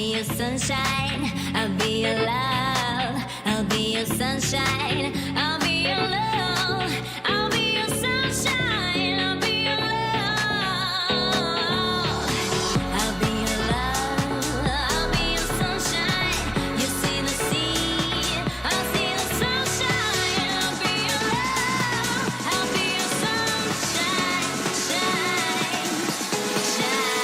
be your sunshine, I'll be your love, I'll be your sunshine, I'll be your love, I'll be your sunshine, I'll be your love, I'll be your love, I'll be your sunshine. You see the sea, I'll see the sunshine, I'll be your love, I'll be your sunshine, shine, shine.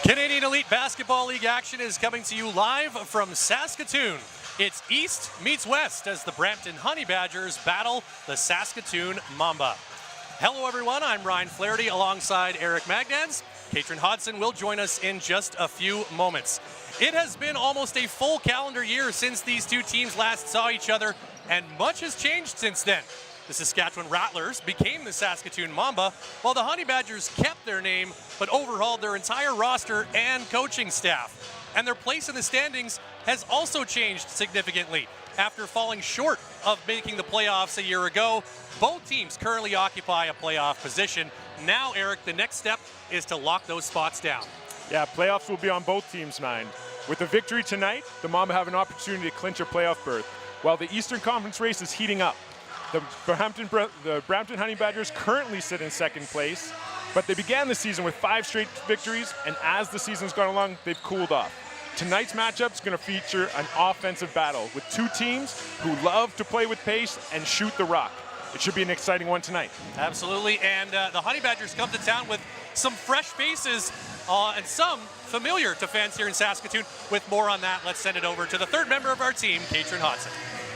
Canadian Elite Basketball League action is coming to you live from Saskatoon. It's East meets West as the Brampton Honey Badgers battle the Saskatoon Mamba. Hello everyone, I'm Ryan Flaherty alongside Eric Magnads. Katrin Hodson will join us in just a few moments. It has been almost a full calendar year since these two teams last saw each other, and much has changed since then. The Saskatchewan Rattlers became the Saskatoon Mamba, while the Honey Badgers kept their name but overhauled their entire roster and coaching staff. And their place in the standings has also changed significantly. After falling short of making the playoffs a year ago, both teams currently occupy a playoff position. Now, Eric, the next step is to lock those spots down. Yeah, playoffs will be on both teams' mind. With the victory tonight, the Mamba have an opportunity to clinch a playoff berth, while the Eastern Conference race is heating up. The Brampton Honey Badgers currently sit in second place, but they began the season with 5 straight victories, and as the season's gone along, they've cooled off. Tonight's matchup is going to feature an offensive battle with 2 teams who love to play with pace and shoot the rock. It should be an exciting one tonight. Absolutely, and the Honey Badgers come to town with some fresh faces and some familiar to fans here in Saskatoon. With more on that, let's send it over to the third member of our team, Katrin Hodson.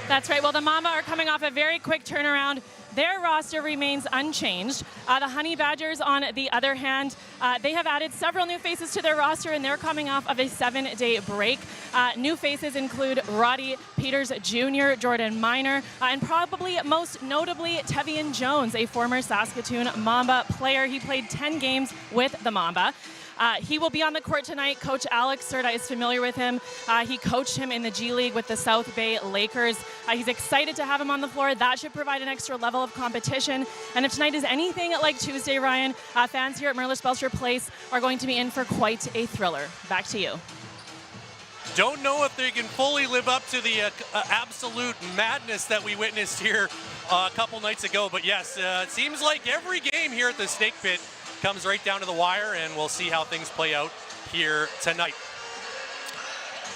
That's right. Well, the Mamba are coming off a very quick turnaround. Their roster remains unchanged. The Honey Badgers, on the other hand, they have added several new faces to their roster, and they're coming off of a 7-day break. New faces include Roddy Peters Jr., Jordan Miner, and probably most notably Tevian Jones, a former Saskatoon Mamba player. He played 10 games with the Mamba. He will be on the court tonight. Coach Alex Serta is familiar with him. He coached him in the G League with the South Bay Lakers. He's excited to have him on the floor. That should provide an extra level of competition. And if tonight is anything like Tuesday, Ryan, fans here at Merlis-Belcher Place are going to be in for quite a thriller. Back to you. Don't know if they can fully live up to the absolute madness that we witnessed here a couple nights ago. But yes, it seems like every game here at the Snake Pit comes right down to the wire, and we'll see how things play out here tonight.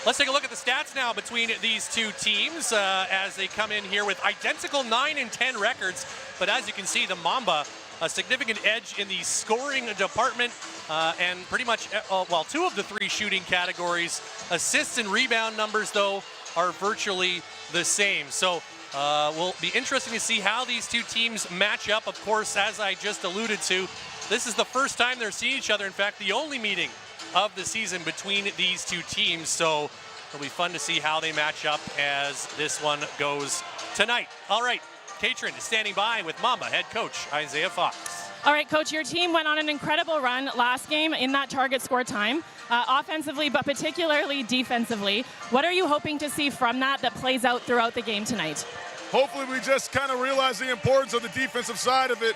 Let's take a look at the stats now between these 2 teams as they come in here with identical 9-10 records. But as you can see, the Mamba, a significant edge in the scoring department, and pretty much, 2 of the 3 shooting categories. Assists and rebound numbers, though, are virtually the same. So will be interesting to see how these 2 teams match up. Of course, as I just alluded to, this is the first time they're seeing each other. In fact, the only meeting of the season between these 2 teams. So it'll be fun to see how they match up as this one goes tonight. All right, Katrin is standing by with Mamba head coach Isaiah Fox. All right, Coach, your team went on an incredible run last game in that target score time, offensively, but particularly defensively. What are you hoping to see from that plays out throughout the game tonight? Hopefully we just kind of realize the importance of the defensive side of it.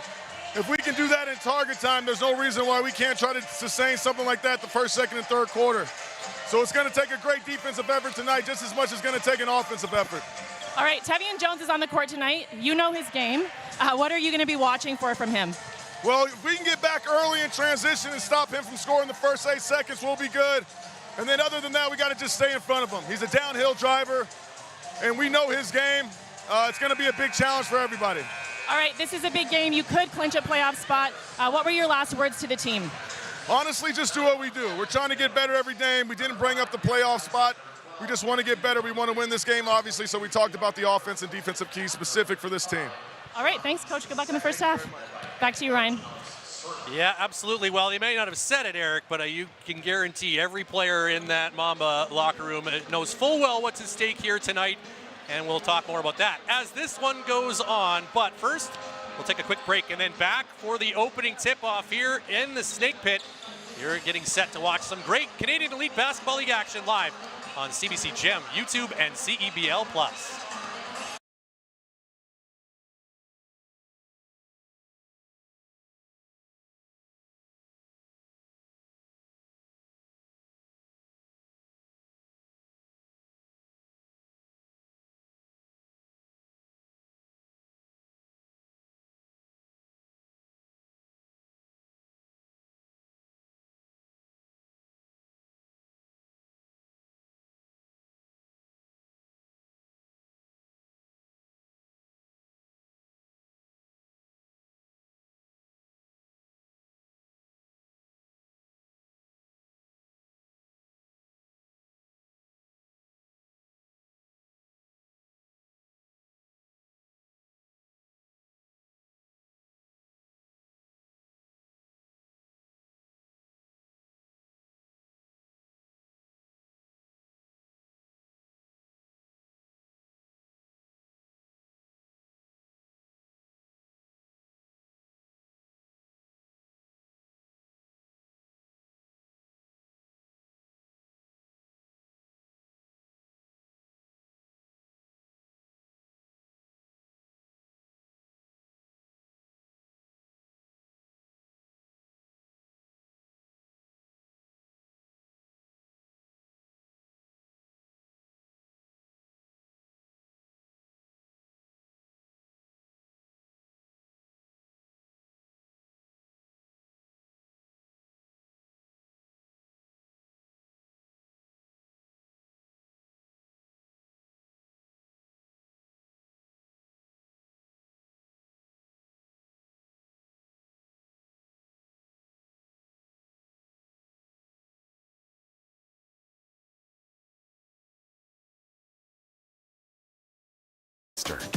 If we can do that in target time, there's no reason why we can't try to sustain something like that the first, second, and third quarter. So it's going to take a great defensive effort tonight just as much as it's going to take an offensive effort. All right, Tevian Jones is on the court tonight. You know his game. What are you going to be watching for from him? Well, if we can get back early in transition and stop him from scoring the first 8 seconds, we'll be good. And then other than that, we got to just stay in front of him. He's a downhill driver, and we know his game. It's going to be a big challenge for everybody. All right, this is a big game. You could clinch a playoff spot. What were your last words to the team? Honestly, just do what we do. We're trying to get better every day. We didn't bring up the playoff spot. We just want to get better. We want to win this game, obviously, so we talked about the offense and defensive keys specific for this team. All right, thanks, Coach. Good luck in the first half. Back to you, Ryan. Yeah, absolutely. Well, you may not have said it, Eric, but you can guarantee every player in that Mamba locker room knows full well what's at stake here tonight, and we'll talk more about that as this one goes on. But first, we'll take a quick break and then back for the opening tip-off here in the Snake Pit. You're getting set to watch some great Canadian Elite Basketball League action live on CBC Gem, YouTube, and CEBL+.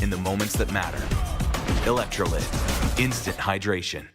in the moments that matter. Electrolyte, instant hydration.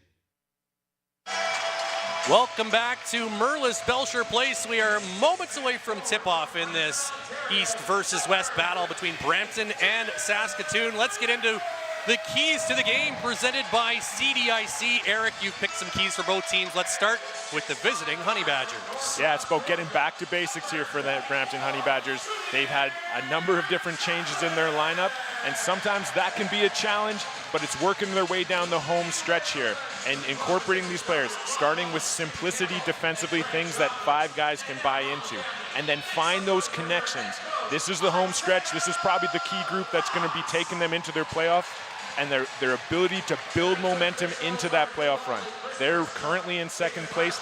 Welcome back to Merlis Belcher Place. We are moments away from tip-off in this East versus West battle between Brampton and Saskatoon. Let's get into the keys to the game presented by CDIC. Eric, you've picked some keys for both teams. Let's start with the visiting Honey Badgers. Yeah, it's about getting back to basics here for the Brampton Honey Badgers. They've had a number of different changes in their lineup, and sometimes that can be a challenge, but it's working their way down the home stretch here and incorporating these players, starting with simplicity defensively, things that 5 guys can buy into, and then find those connections. This is the home stretch. This is probably the key group that's going to be taking them into their playoff and their ability to build momentum into that playoff run. They're currently in second place.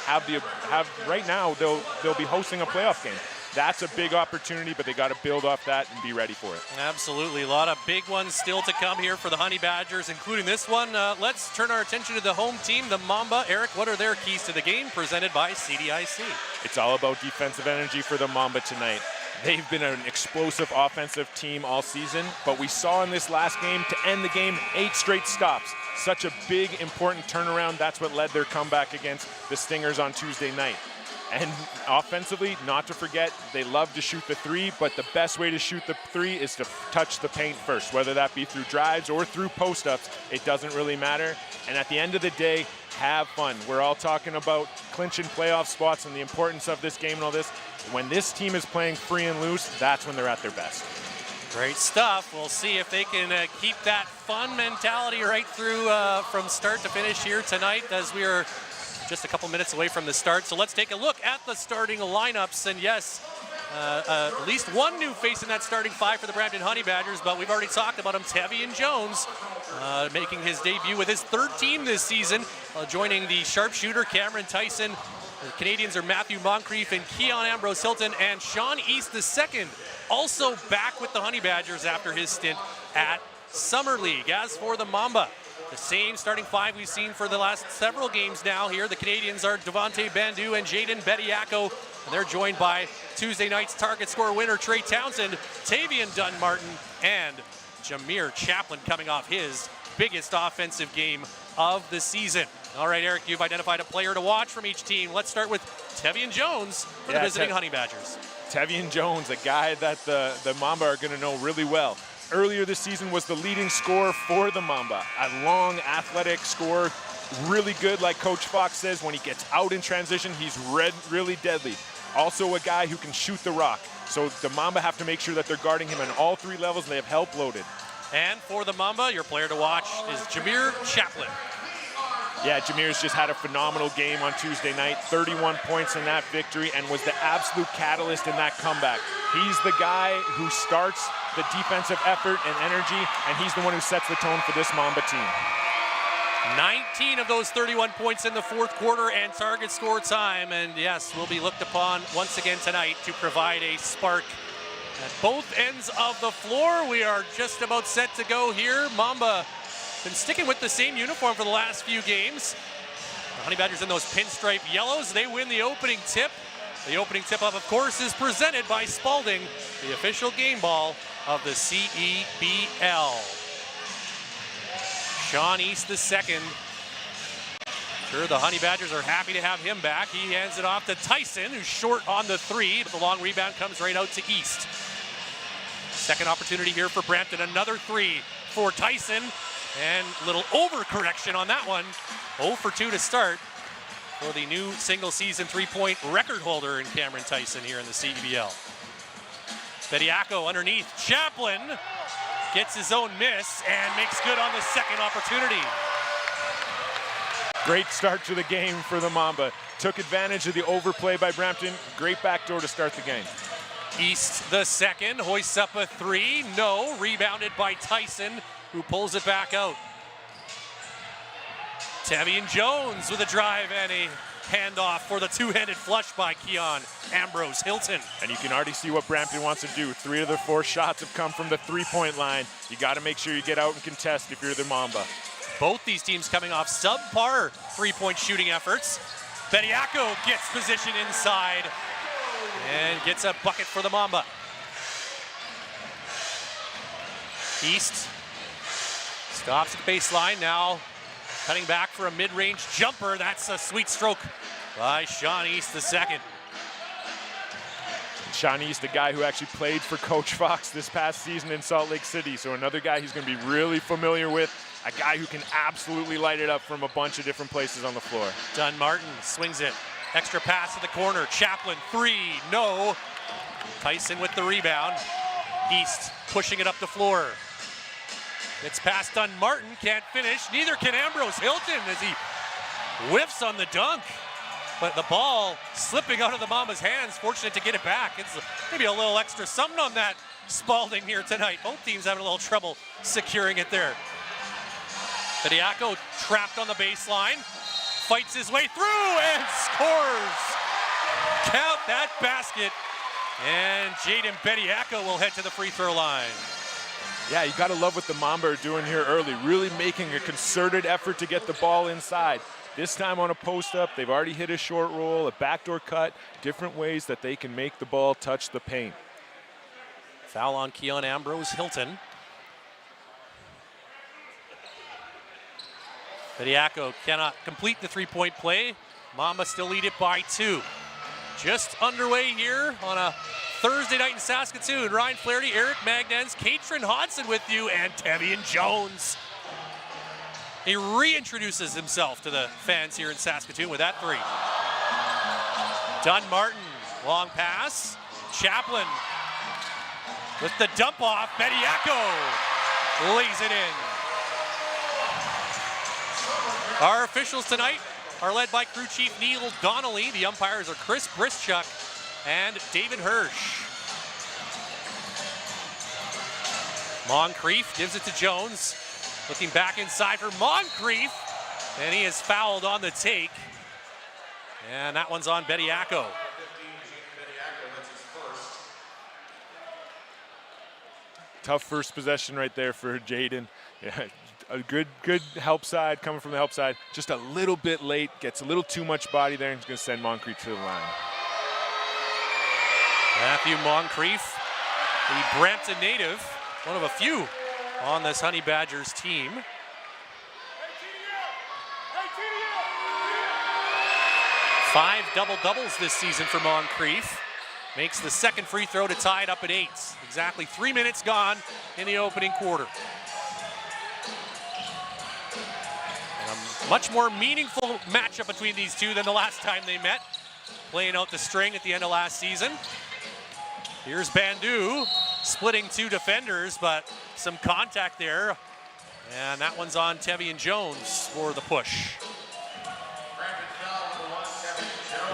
Right now they'll be hosting a playoff game. That's a big opportunity, but they got to build off that and be ready for it. Absolutely, a lot of big ones still to come here for the Honey Badgers, including this one. Let's turn our attention to the home team, the Mamba. Eric, what are their keys to the game presented by CDIC? It's all about defensive energy for the Mamba tonight. They've been an explosive offensive team all season, but we saw in this last game to end the game 8 straight stops. Such a big, important turnaround. That's what led their comeback against the Stingers on Tuesday night. And offensively, not to forget, they love to shoot the 3, but the best way to shoot the 3 is to touch the paint first, whether that be through drives or through post-ups. It doesn't really matter. And at the end of the day, have fun. We're all talking about clinching playoff spots and the importance of this game and all this. When this team is playing free and loose, that's when they're at their best. Great stuff. We'll see if they can keep that fun mentality right through from start to finish here tonight, as we are just a couple minutes away from the start. So let's take a look at the starting lineups. And yes, at least one new face in that starting 5 for the Brampton Honey Badgers, but we've already talked about him, Tevian Jones, making his debut with his 3rd team this season, joining the sharpshooter Cameron Tyson. The Canadians are Matthew Moncrief and Keon Ambrose Hilton, and Sean East II, also back with the Honey Badgers after his stint at Summer League. As for the Mamba, the same starting 5 we've seen for the last several games now here. The Canadians are Devontae Bandu and Jaden Bediako, and they're joined by Tuesday night's target score winner Trey Townsend, Tavian Dunn-Martin, and Jameer Chaplin coming off his biggest offensive game of the season. All right, Eric, you've identified a player to watch from each team. Let's start with Tevian Jones for the visiting Honey Badgers. Tevian Jones, a guy that the Mamba are going to know really well. Earlier this season was the leading scorer for the Mamba. A long, athletic scorer, really good, like Coach Fox says. When he gets out in transition, he's really deadly. Also a guy who can shoot the rock. So the Mamba have to make sure that they're guarding him on all 3 levels, and they have help loaded. And for the Mamba, your player to watch is Jameer Chaplin. Yeah, Jameer's just had a phenomenal game on Tuesday night, 31 points in that victory, and was the absolute catalyst in that comeback. He's the guy who starts the defensive effort and energy, and he's the one who sets the tone for this Mamba team. 19 of those 31 points in the 4th quarter and target score time, and yes, will be looked upon once again tonight to provide a spark at both ends of the floor. We are just about set to go here. Mamba been sticking with the same uniform for the last few games. The Honey Badgers in those pinstripe yellows. They win the opening tip. The opening tip-off, of course, is presented by Spalding, the official game ball of the CEBL. Sean East II. Sure, the Honey Badgers are happy to have him back. He hands it off to Tyson, who's short on the 3, but the long rebound comes right out to East. Second opportunity here for Brampton. Another 3 for Tyson. And little overcorrection on that one. 0 for 2 to start for the new single-season 3-point record holder in Cameron Tyson here in the CEBL. Bediako underneath. Chaplin gets his own miss and makes good on the second opportunity. Great start to the game for the Mamba. Took advantage of the overplay by Brampton. Great backdoor to start the game. East II hoists up a 3. No, rebounded by Tyson, who pulls it back out. Tevian Jones with a drive and a handoff for the 2-handed flush by Keon Ambrose Hilton. And you can already see what Brampton wants to do. 3 of the 4 shots have come from the 3-point line. You got to make sure you get out and contest if you're the Mamba. Both these teams coming off subpar 3-point shooting efforts. Bediako gets position inside and gets a bucket for the Mamba. East stops at the baseline, now cutting back for a mid-range jumper. That's a sweet stroke by Sean East the second. Sean East, the guy who actually played for Coach Fox this past season in Salt Lake City, so another guy he's going to be really familiar with, a guy who can absolutely light it up from a bunch of different places on the floor. Dunn Martin swings it. Extra pass to the corner. Chaplin, three, no. Tyson with the rebound. East pushing it up the floor. It's past Dunn Martin, can't finish. Neither can Ambrose Hilton as he whiffs on the dunk. But the ball slipping out of the Mamba's hands, fortunate to get it back. It's maybe a little extra something on that Spalding here tonight. Both teams having a little trouble securing it there. Bediako trapped on the baseline, fights his way through and scores. Count that basket. And Jaden Bediako will head to the free throw line. Yeah, you got to love what the Mamba are doing here early, really making a concerted effort to get the ball inside. This time on a post-up, they've already hit a short roll, a backdoor cut, different ways that they can make the ball touch the paint. Foul on Keon Ambrose Hilton. Bediako cannot complete the three-point play. Mamba still lead it by 2. Just underway here on a Thursday night in Saskatoon. Ryan Flaherty, Eric Magnens, Katrin Hodson with you, and Tevian Jones. He reintroduces himself to the fans here in Saskatoon with that three. Dunn Martin, long pass. Chaplin with the dump off. Bediako lays it in. Our officials tonight are led by crew chief Neil Donnelly. The umpires are Chris Brischuk and David Hirsch. Moncrief gives it to Jones. Looking back inside for Moncrief, and he is fouled on the take. And that one's on Bediako. Tough first possession right there for Jaden. Yeah, a good help side coming from the help side. Just a little bit late, gets a little too much body there, and he's going to send Moncrief to the line. Matthew Moncrief, the Brampton native, one of a few on this Honey Badgers team. Five double-doubles this season for Moncrief. Makes the second free throw to tie it up at 8. Exactly 3 minutes gone in the opening quarter. And a much more meaningful matchup between these two than the last time they met. Playing out the string at the end of last season. Here's Bandu splitting 2 defenders, but some contact there. And that one's on Tevian Jones for the push.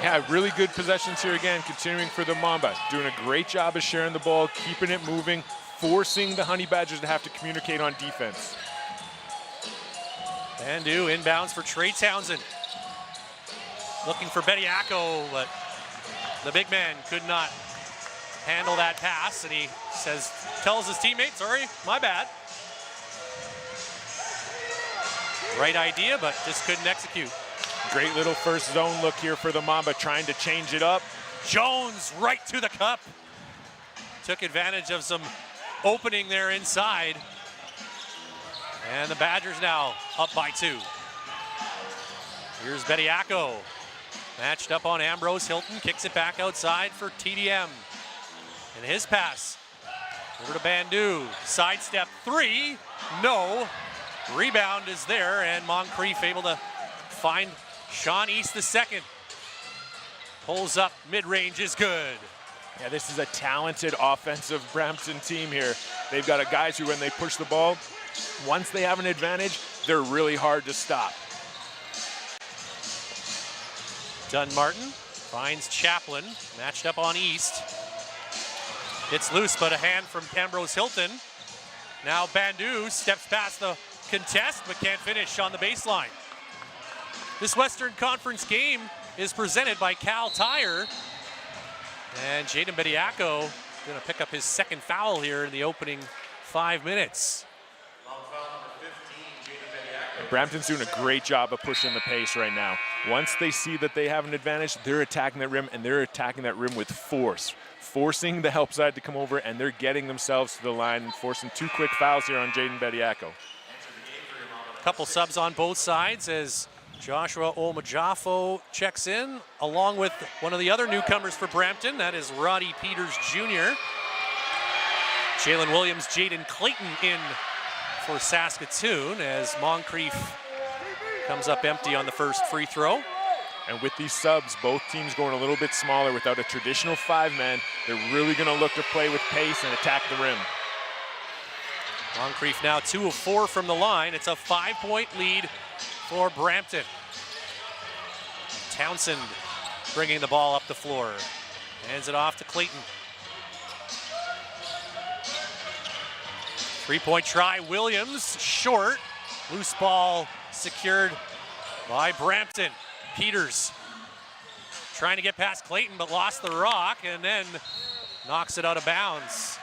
Yeah, really good possessions here again, continuing for the Mamba. Doing a great job of sharing the ball, keeping it moving, forcing the Honey Badgers to have to communicate on defense. Bandu inbounds for Trey Townsend. Looking for Bediako, but the big man could not handle that pass, and he tells his teammates, sorry, my bad. Right idea, but just couldn't execute. Great little first zone look here for the Mamba, trying to change it up. Jones right to the cup. Took advantage of some opening there inside. And the Badgers now up by 2. Here's Bediako. Matched up on Ambrose Hilton, kicks it back outside for TDM. And his pass over to Bandu. Sidestep 3, no. Rebound is there, and Moncrief able to find Sean East the second. Pulls up, mid-range is good. Yeah, this is a talented offensive Brampton team here. They've got guys who, when they push the ball, once they have an advantage, they're really hard to stop. Dunn Martin finds Chaplin, matched up on East. It's loose, but a hand from Ambrose Hilton. Now Bandu steps past the contest, but can't finish on the baseline. This Western Conference game is presented by Cal Tire. And Jaden Bediako going to pick up his second foul here in the opening 5 minutes. Brampton's doing a great job of pushing the pace right now. Once they see that they have an advantage, they're attacking that rim, and they're attacking that rim with force, forcing the help side to come over, and they're getting themselves to the line and forcing 2 quick fouls here on Jaden Bediako. Couple subs on both sides as Joshua Omajafo checks in, along with one of the other newcomers for Brampton. That is Roddy Peters Jr. Jalen Williams, Jaden Clayton in for Saskatoon as Moncrief comes up empty on the first free throw. And with these subs, both teams going a little bit smaller without a traditional 5-man, they're really going to look to play with pace and attack the rim. Moncrief now 2 of 4 from the line. It's a 5-point lead for Brampton. Townsend bringing the ball up the floor. Hands it off to Clayton. 3-point try, Williams, short. Loose ball secured by Brampton. Peters trying to get past Clayton, but lost the rock and then knocks it out of bounds.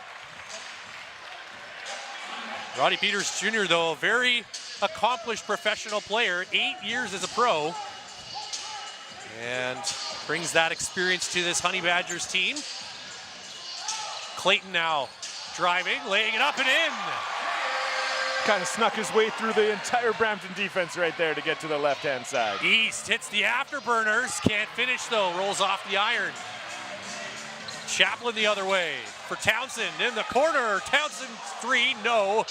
Roddy Peters Jr., though, a very accomplished professional player, 8 years as a pro, and brings that experience to this Honey Badgers team. Clayton now driving, laying it up and in. Kind of snuck his way through the entire Brampton defense right there to get to the left-hand side. East hits the afterburners, can't finish though, rolls off the iron. Chaplin the other way for Townsend in the corner. Townsend 3, no.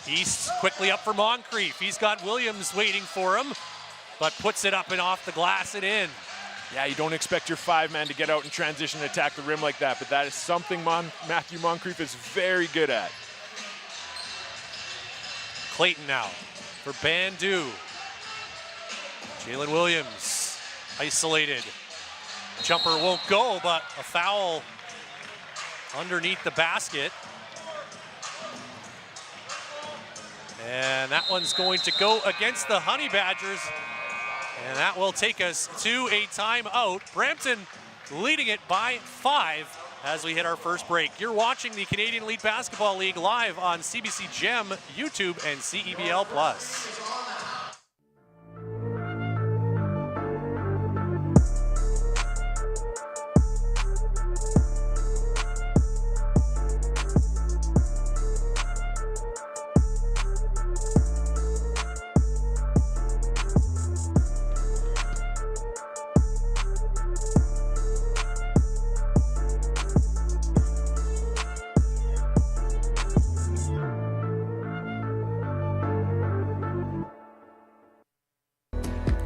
East quickly up for Moncrief. He's got Williams waiting for him, but puts it up and off the glass and in. Yeah, you don't expect your 5-man to get out and transition and attack the rim like that, but that is something Matthew Moncrief is very good at. Clayton now for Bandu. Jalen Williams isolated. Jumper won't go, but a foul underneath the basket. And that one's going to go against the Honey Badgers. And that will take us to a timeout. Brampton leading it by 5 as we hit our first break. You're watching the Canadian Elite Basketball League live on CBC Gem, YouTube, and CEBL Plus.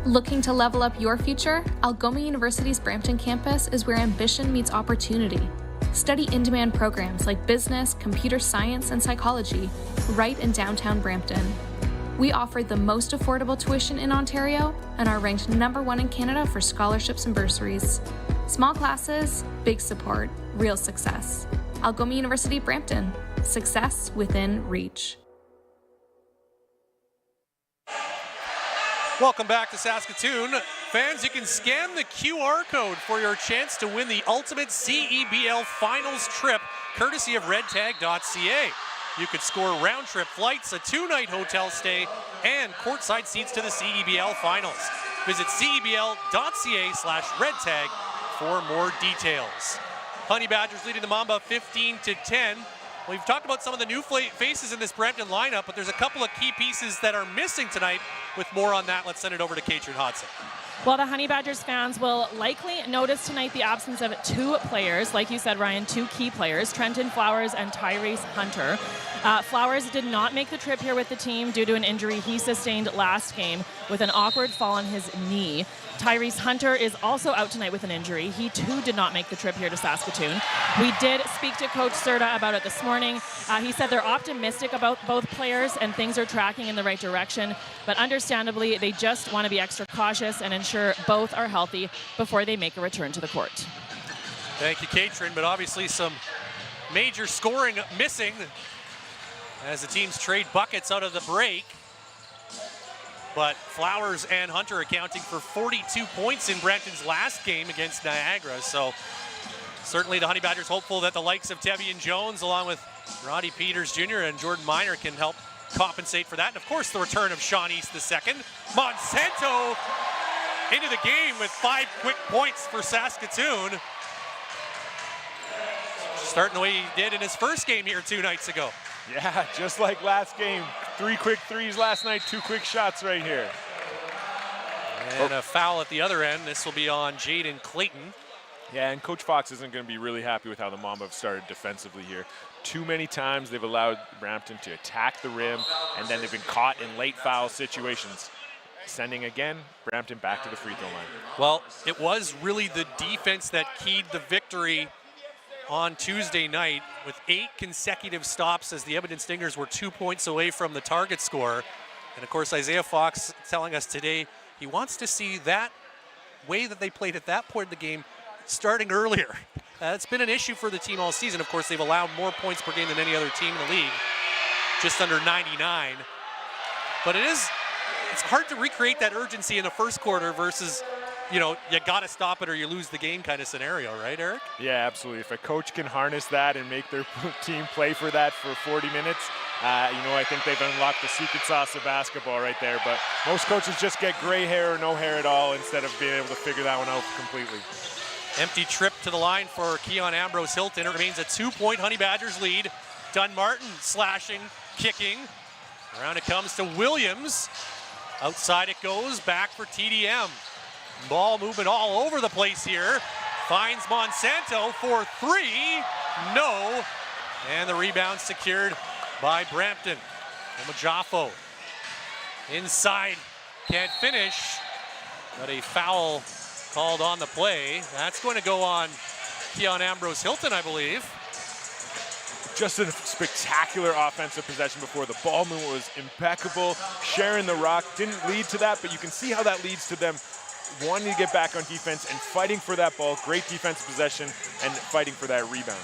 Looking to level up your future? Algoma University's Brampton campus is where ambition meets opportunity. Study in-demand programs like business, computer science, and psychology right in downtown Brampton. We offer the most affordable tuition in Ontario and are ranked #1 in Canada for scholarships and bursaries. Small classes, big support, real success. Algoma University Brampton. Success within reach. Welcome back to Saskatoon. Fans, you can scan the QR code for your chance to win the ultimate CEBL Finals trip, courtesy of redtag.ca. You could score round-trip flights, a 2-night hotel stay, and courtside seats to the CEBL Finals. Visit cebl.ca/redtag for more details. Honey Badgers leading the Mamba 15-10. We've talked about some of the new faces in this Brampton lineup, but there's a couple of key pieces that are missing tonight. With more on that, let's send it over to Katrin Hodson. Well, the Honey Badgers fans will likely notice tonight the absence of 2 players. Like you said, Ryan, 2 key players, Trenton Flowers and Tyrese Hunter. Flowers did not make the trip here with the team due to an injury he sustained last game with an awkward fall on his knee. Tyrese Hunter is also out tonight with an injury. He too did not make the trip here to Saskatoon. We did speak to Coach Serta about it this morning. He said they're optimistic about both players and things are tracking in the right direction, but understandably they just want to be extra cautious and ensure both are healthy before they make a return to the court. Thank you, Katrin, but obviously some major scoring missing as the teams trade buckets out of the break. But Flowers and Hunter accounting for 42 points in Brampton's last game against Niagara. So certainly the Honey Badgers hopeful that the likes of Tevian Jones along with Roddy Peters Jr. and Jordan Miner can help compensate for that. And of course, the return of Sean East II. Monsanto into the game with 5 quick points for Saskatoon. Starting the way he did in his first game here 2 nights ago. Yeah, just like last game. 3 quick threes last night, 2 quick shots right here. And a foul at the other end. This will be on Jaden Clayton. Yeah, and Coach Fox isn't going to be really happy with how the Mamba have started defensively here. Too many times they've allowed Brampton to attack the rim, and then they've been caught in late foul situations. Sending again, Brampton back to the free throw line. Well, it was really the defense that keyed the victory on Tuesday night with 8 consecutive stops as the Edmonton Stingers were 2 points away from the target score. And of course, Isaiah Fox telling us today he wants to see that way that they played at that point in the game starting earlier. It's been an issue for the team all season. Of course, they've allowed more points per game than any other team in the league, just under 99. But it's hard to recreate that urgency in the first quarter versus, you got to stop it or you lose the game kind of scenario, right, Eric? Yeah, absolutely. If a coach can harness that and make their team play for that for 40 minutes, I think they've unlocked the secret sauce of basketball right there. But most coaches just get gray hair or no hair at all instead of being able to figure that one out completely. Empty trip to the line for Keon Ambrose Hilton. It remains a 2-point Honey Badgers lead. Dunmartin slashing, kicking. Around it comes to Williams. Outside it goes, back for TDM. Ball moving all over the place here. Finds Monsanto for 3. No. And the rebound secured by Brampton. Omajafo inside, can't finish. But a foul called on the play. That's going to go on Keon Ambrose Hilton, I believe. Just a spectacular offensive possession before. The ball movement was impeccable. Sharing the rock didn't lead to that, but you can see how that leads to them wanting to get back on defense and fighting for that ball. Great defensive possession and fighting for that rebound.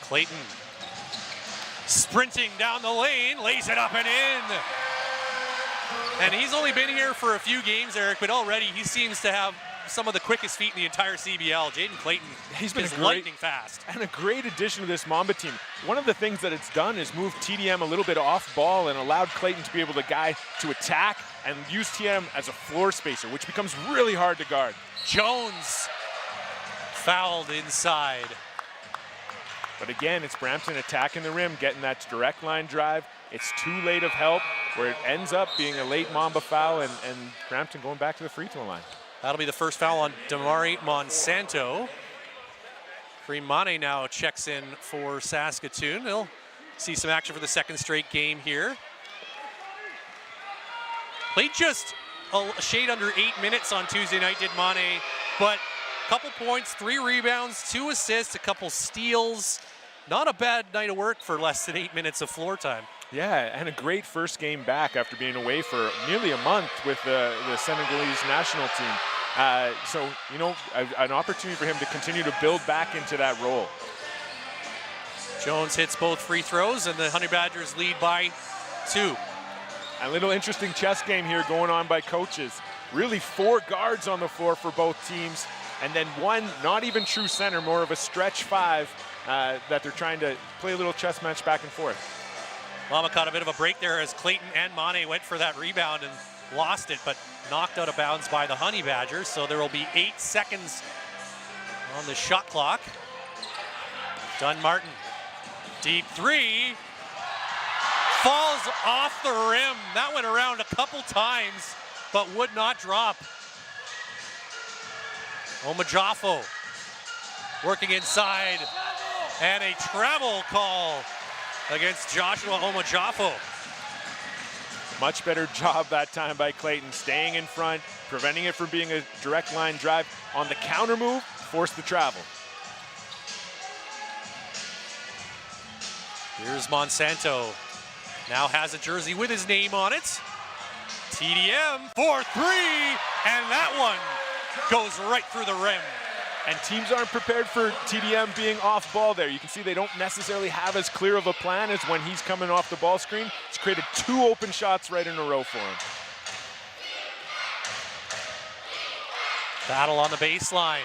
Clayton sprinting down the lane, lays it up and in. And he's only been here for a few games, Eric, but already he seems to have some of the quickest feet in the entire CBL. Jaden Clayton, he's been lightning fast. And a great addition to this Mamba team. One of the things that it's done is move TDM a little bit off ball and allowed Clayton to be able to attack and use TDM as a floor spacer, which becomes really hard to guard. Jones fouled inside. But again, it's Brampton attacking the rim, getting that direct line drive. It's too late of help, where it ends up being a late Mamba foul and Brampton going back to the free throw line. That'll be the first foul on Damari Monsanto. Freemane now checks in for Saskatoon. They'll see some action for the second straight game here. Played just a shade under 8 minutes on Tuesday night, did Mane, but a couple points, 3 rebounds, 2 assists, a couple steals. Not a bad night of work for less than 8 minutes of floor time. Yeah, and a great first game back after being away for nearly a month with the Senegalese national team. So, an opportunity for him to continue to build back into that role. Jones hits both free throws, and the Honey Badgers lead by 2. A little interesting chess game here going on by coaches. Really 4 guards on the floor for both teams, and then 1 not even true center, more of a stretch 5 that they're trying to play a little chess match back and forth. Mamba caught a bit of a break there as Clayton and Mane went for that rebound and lost it, but knocked out of bounds by the Honey Badgers. So there will be 8 seconds on the shot clock. Dunmartin, deep 3, falls off the rim. That went around a couple times, but would not drop. Omajafo working inside, and a travel call against Joshua Omajafo. Much better job that time by Clayton, staying in front, preventing it from being a direct line drive. On the counter move, forced the travel. Here's Monsanto. Now has a jersey with his name on it. TDM for 3, and that one goes right through the rim. And teams aren't prepared for TDM being off ball there. You can see they don't necessarily have as clear of a plan as when he's coming off the ball screen. It's created 2 open shots right in a row for him. Battle on the baseline.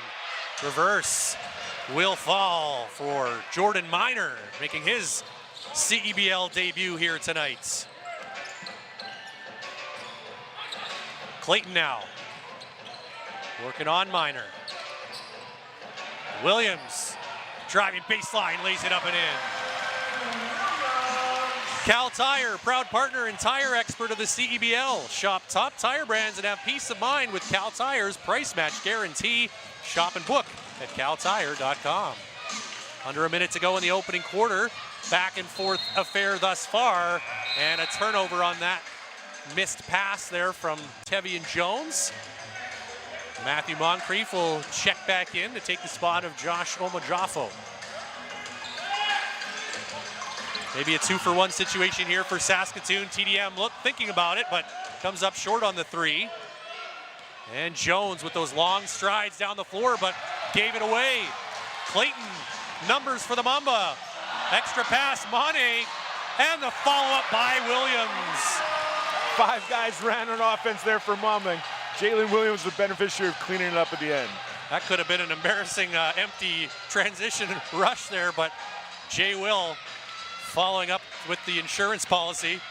Reverse will fall for Jordan Miner, making his CEBL debut here tonight. Clayton now, working on Minor. Williams, driving baseline, lays it up and in. Cal Tire, proud partner and tire expert of the CEBL. Shop top tire brands and have peace of mind with Cal Tire's price match guarantee. Shop and book at caltire.com. Under a minute to go in the opening quarter. Back and forth affair thus far, and a turnover on that missed pass there from Tevian Jones. Matthew Moncrief will check back in to take the spot of Josh Omojafo. Maybe a 2-for-1 situation here for Saskatoon. TDM thinking about it, but comes up short on the three. And Jones with those long strides down the floor, but gave it away. Clayton, numbers for the Mamba. Extra pass, Mane, and the follow-up by Williams. 5 guys ran on offense there for Mamba. Jalen Williams, the beneficiary of cleaning it up at the end. That could have been an embarrassing empty transition rush there, but Jay Will following up with the insurance policy.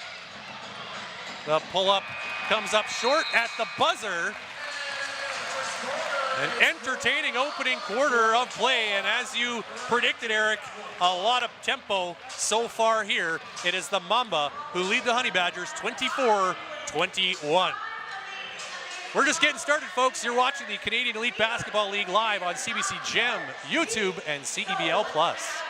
The pull-up comes up short at the buzzer. An entertaining opening quarter of play, and as you predicted, Eric, a lot of tempo so far here. It is the Mamba who lead the Honey Badgers 24-21. We're just getting started, folks. You're watching the Canadian Elite Basketball League live on CBC Gem, YouTube, and CEBL Plus.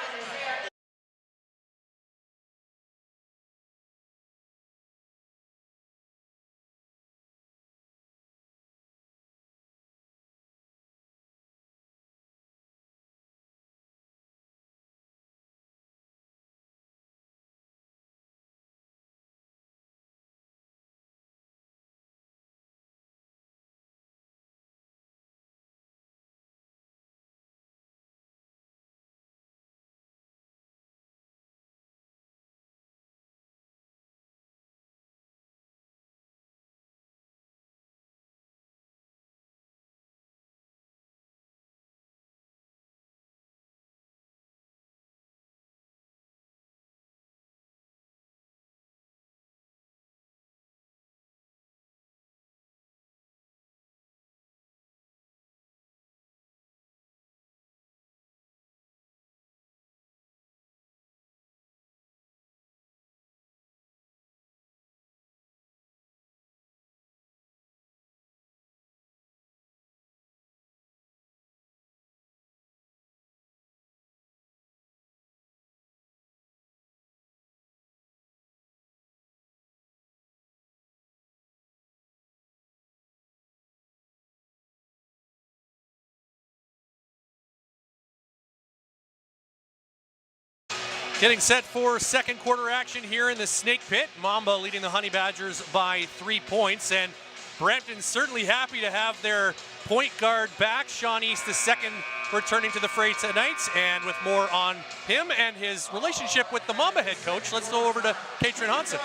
Getting set for second quarter action here in the Snake Pit. Mamba leading the Honey Badgers by 3 points, and Brampton certainly happy to have their point guard back. Sean East II returning to the fray tonight, and with more on him and his relationship with the Mamba head coach, let's go over to Katrin Hansen.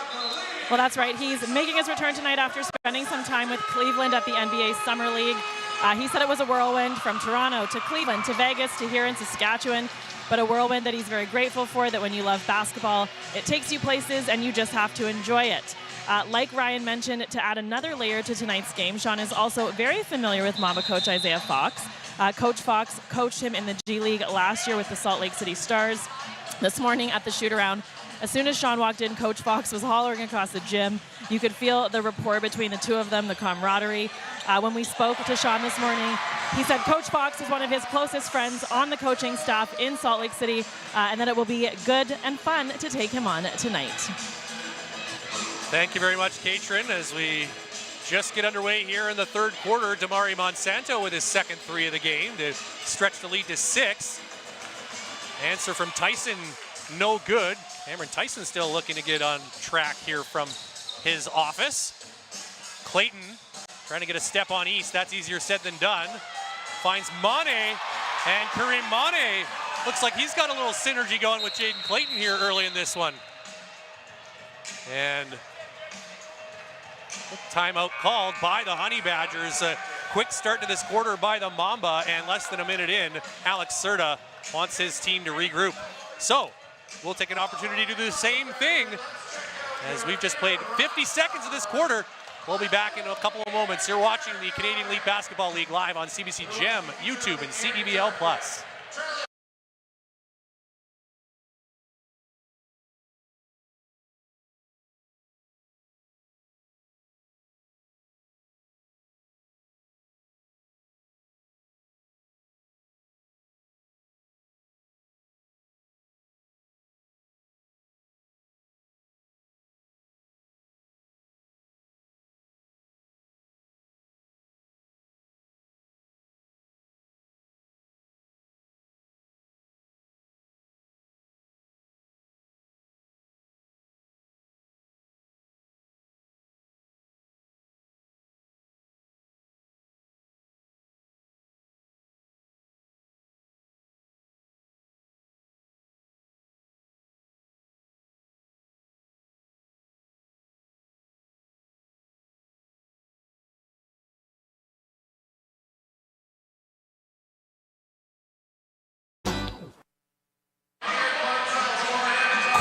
Well, that's right. He's making his return tonight after spending some time with Cleveland at the NBA Summer League. He said it was a whirlwind from Toronto to Cleveland to Vegas to here in Saskatchewan, but a whirlwind that he's very grateful for, that when you love basketball, it takes you places and you just have to enjoy it. Like Ryan mentioned, to add another layer to tonight's game, Sean is also very familiar with Mamba coach Isaiah Fox. Coach Fox coached him in the G League last year with the Salt Lake City Stars. This morning at the shoot-around, as soon as Sean walked in, Coach Fox was hollering across the gym. You could feel the rapport between the two of them, the camaraderie. When we spoke to Sean this morning, he said Coach Fox is one of his closest friends on the coaching staff in Salt Lake City, and that it will be good and fun to take him on tonight. Thank you very much, Katrin. As we just get underway here in the third quarter, Damari Monsanto with his second three of the game to stretch the lead to 6. Answer from Tyson, no good. Cameron Tyson still looking to get on track here from his office. Clayton trying to get a step on East. That's easier said than done. Finds Mane, and Kareem Mane looks like he's got a little synergy going with Jaden Clayton here early in this one. And timeout called by the Honey Badgers. A quick start to this quarter by the Mamba, and less than a minute in, Alex Serta wants his team to regroup. So, we'll take an opportunity to do the same thing as we've just played 50 seconds of this quarter. We'll be back in a couple of moments. You're watching the Canadian Elite Basketball League live on CBC Gem, YouTube, and CEBL Plus.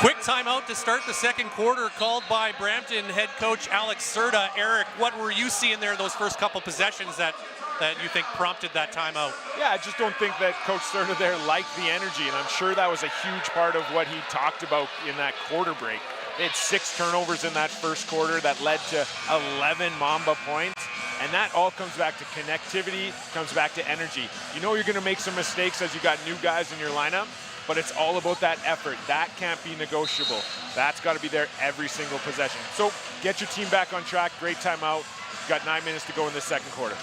Quick timeout to start the second quarter called by Brampton head coach Alex Serta. Eric, what were you seeing there those first couple possessions that you think prompted that timeout? Yeah, I just don't think that Coach Serta there liked the energy, and I'm sure that was a huge part of what he talked about in that quarter break. They had 6 turnovers in that first quarter that led to 11 Mamba points, and that all comes back to connectivity, comes back to energy. You know you're going to make some mistakes as you got new guys in your lineup, but it's all about that effort. That can't be negotiable. That's got to be there every single possession. So get your team back on track. Great timeout. Got 9 minutes to go in the second quarter.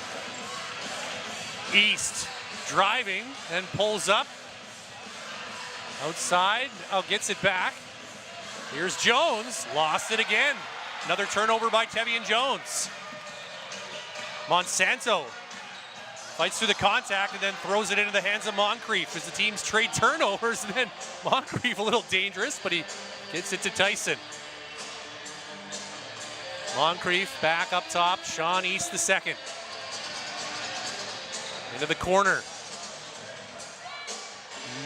East driving and pulls up. Outside, gets it back. Here's Jones, lost it again. Another turnover by Tevian Jones. Monsanto fights through the contact and then throws it into the hands of Moncrief as the teams trade turnovers. And then Moncrief a little dangerous, but he gets it to Tyson. Moncrief back up top, Sean East the second. Into the corner.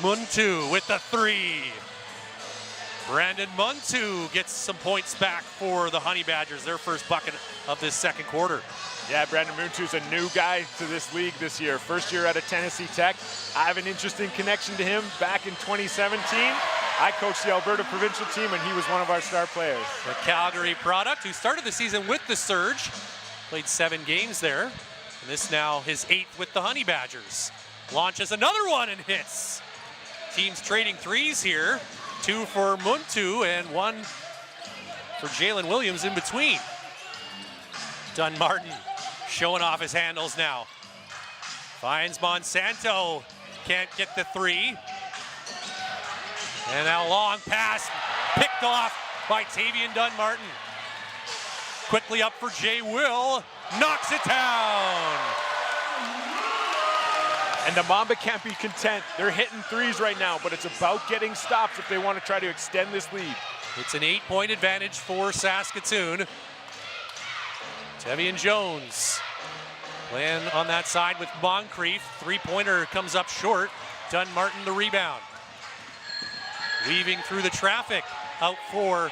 Muntu with the 3. Brandon Muntu gets some points back for the Honey Badgers, their first bucket of this second quarter. Yeah, Brandon Muntu's a new guy to this league this year. First year out of Tennessee Tech. I have an interesting connection to him. Back in 2017, I coached the Alberta provincial team, and he was one of our star players. The Calgary product who started the season with the Surge, played 7 games there, and this now his 8th with the Honey Badgers. Launches another one and hits. Teams trading threes here. 2 for Muntu and 1 for Jalen Williams in between. Dunmartin showing off his handles now. Finds Monsanto, can't get the 3. And now long pass picked off by Tavian Dunmartin. Quickly up for Jay Will, knocks it down. And the Mamba can't be content. They're hitting threes right now, but it's about getting stops if they want to try to extend this lead. It's an 8-point advantage for Saskatoon. Tevian Jones playing on that side with Moncrief. 3-pointer comes up short. Dunmartin the rebound. Weaving through the traffic. Out for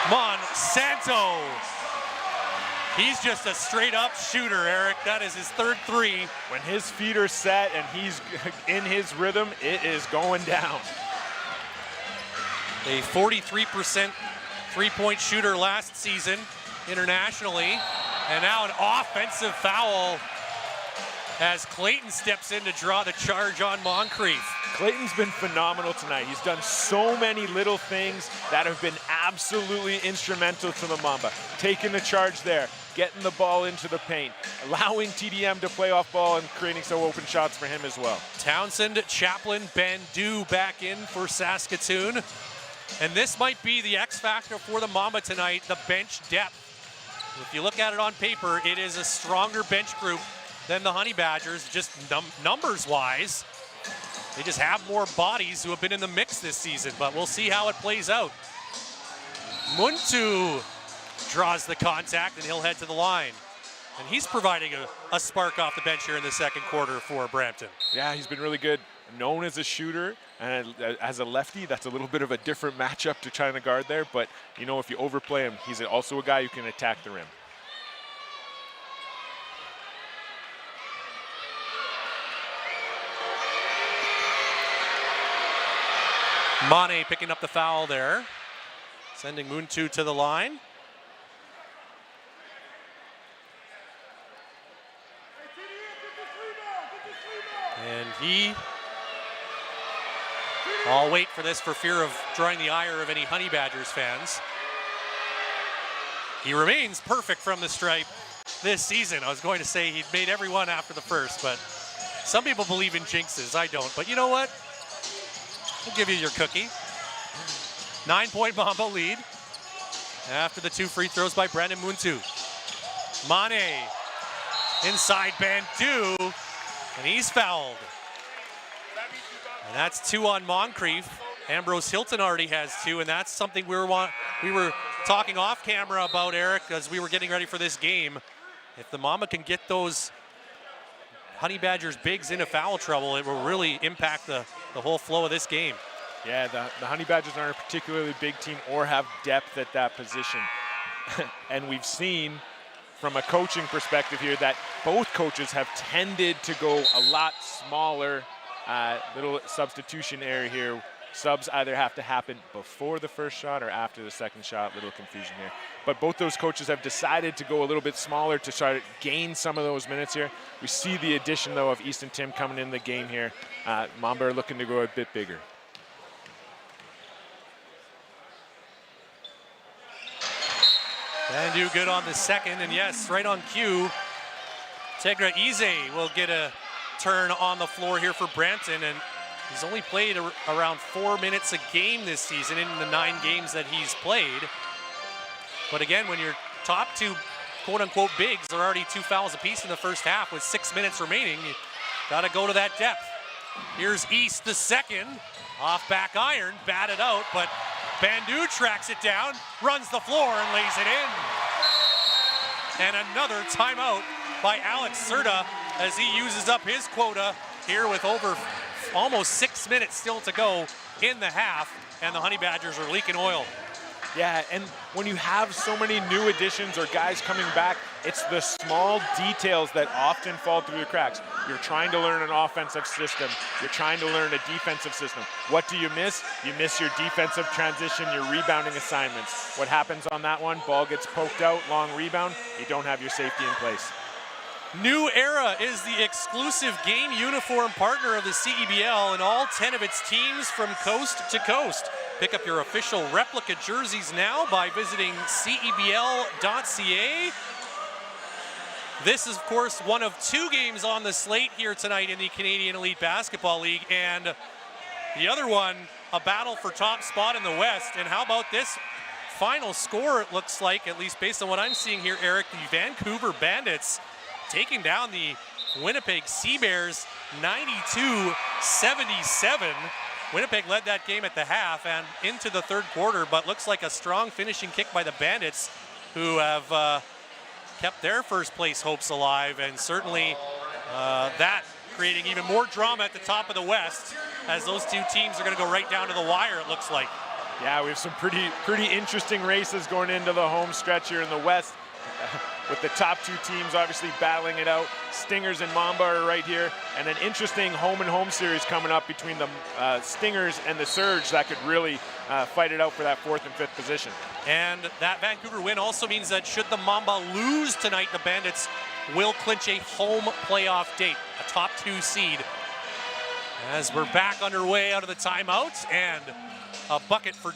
Monsanto. He's just a straight-up shooter, Eric. That is his 3rd 3. When his feet are set and he's in his rhythm, it is going down. A 43% three-point shooter last season internationally. And now an offensive foul as Clayton steps in to draw the charge on Moncrief. Clayton's been phenomenal tonight. He's done so many little things that have been absolutely instrumental to the Mamba. Taking the charge there, getting the ball into the paint, allowing TDM to play off ball and creating some open shots for him as well. Townsend, Chaplin, Bandu back in for Saskatoon. And this might be the X factor for the Mamba tonight, the bench depth. If you look at it on paper, it is a stronger bench group than the Honey Badgers, just numbers-wise. They just have more bodies who have been in the mix this season, but we'll see how it plays out. Muntu draws the contact, and he'll head to the line. And he's providing a spark off the bench here in the second quarter for Brampton. Yeah, he's been really good. known as a shooter, and as a lefty, that's a little bit of a different matchup to try to guard there. But, you know, if you overplay him, he's also a guy who can attack the rim. Mane picking up the foul there, sending Muntu to the line. And I'll wait for this for fear of drawing the ire of any Honey Badgers fans. He remains perfect from the stripe this season. I was going to say he'd made every one after the first, but some people believe in jinxes. I don't, but you know what? We'll give you your cookie. 9-point Mamba lead after the 2 free throws by Brandon Muntu. Mane inside Bandu, and he's fouled. And that's 2 on Moncrief. Ambrose Hilton already has 2, and that's something we were talking off camera about, Eric, as we were getting ready for this game. If the Mamba can get those Honey Badgers bigs into foul trouble, it will really impact the whole flow of this game. Yeah, the Honey Badgers aren't a particularly big team or have depth at that position. And we've seen from a coaching perspective here that both coaches have tended to go a lot smaller, little substitution area here. Subs either have to happen before the first shot or after the second shot. Little confusion here. But both those coaches have decided to go a little bit smaller to try to gain some of those minutes here. We see the addition, though, of Easton Tim coming in the game here. Mamba are looking to go a bit bigger. Bandu good on the second, and yes, right on cue. Tegra Ize will get a turn on the floor here for Brampton, and he's only played around 4 minutes a game this season in the 9 games that he's played. But again, when your top 2 quote-unquote bigs are already 2 fouls apiece in the first half with 6 minutes remaining, you got to go to that depth. Here's East the second, off back iron, batted out, but Bandu tracks it down, runs the floor, and lays it in. And another timeout by Alex Serta as he uses up his quota here with over almost 6 minutes still to go in the half, and the Honey Badgers are leaking oil. Yeah, and when you have so many new additions or guys coming back, it's the small details that often fall through the cracks. You're trying to learn an offensive system. You're trying to learn a defensive system. What do you miss? You miss your defensive transition, your rebounding assignments. What happens on that one? Ball gets poked out, long rebound. You don't have your safety in place. New Era is the exclusive game uniform partner of the CEBL and all 10 of its teams from coast to coast. Pick up your official replica jerseys now by visiting CEBL.ca. This is, of course, one of 2 games on the slate here tonight in the Canadian Elite Basketball League, and the other one, a battle for top spot in the West. And how about this final score? It looks like, at least based on what I'm seeing here, Eric, the Vancouver Bandits taking down the Winnipeg Sea Bears 92-77. Winnipeg led that game at the half and into the third quarter, but looks like a strong finishing kick by the Bandits, who have kept their first place hopes alive, and certainly that creating even more drama at the top of the West, as those 2 teams are going to go right down to the wire, it looks like. Yeah, we have some pretty interesting races going into the home stretch here in the West. With the top 2 teams obviously battling it out. Stingers and Mamba are right here, and an interesting home-and-home series coming up between the Stingers and the Surge that could really fight it out for that 4th and 5th position. And that Vancouver win also means that should the Mamba lose tonight, the Bandits will clinch a home playoff date, a top 2 seed. As we're back underway out of the timeout, and a bucket for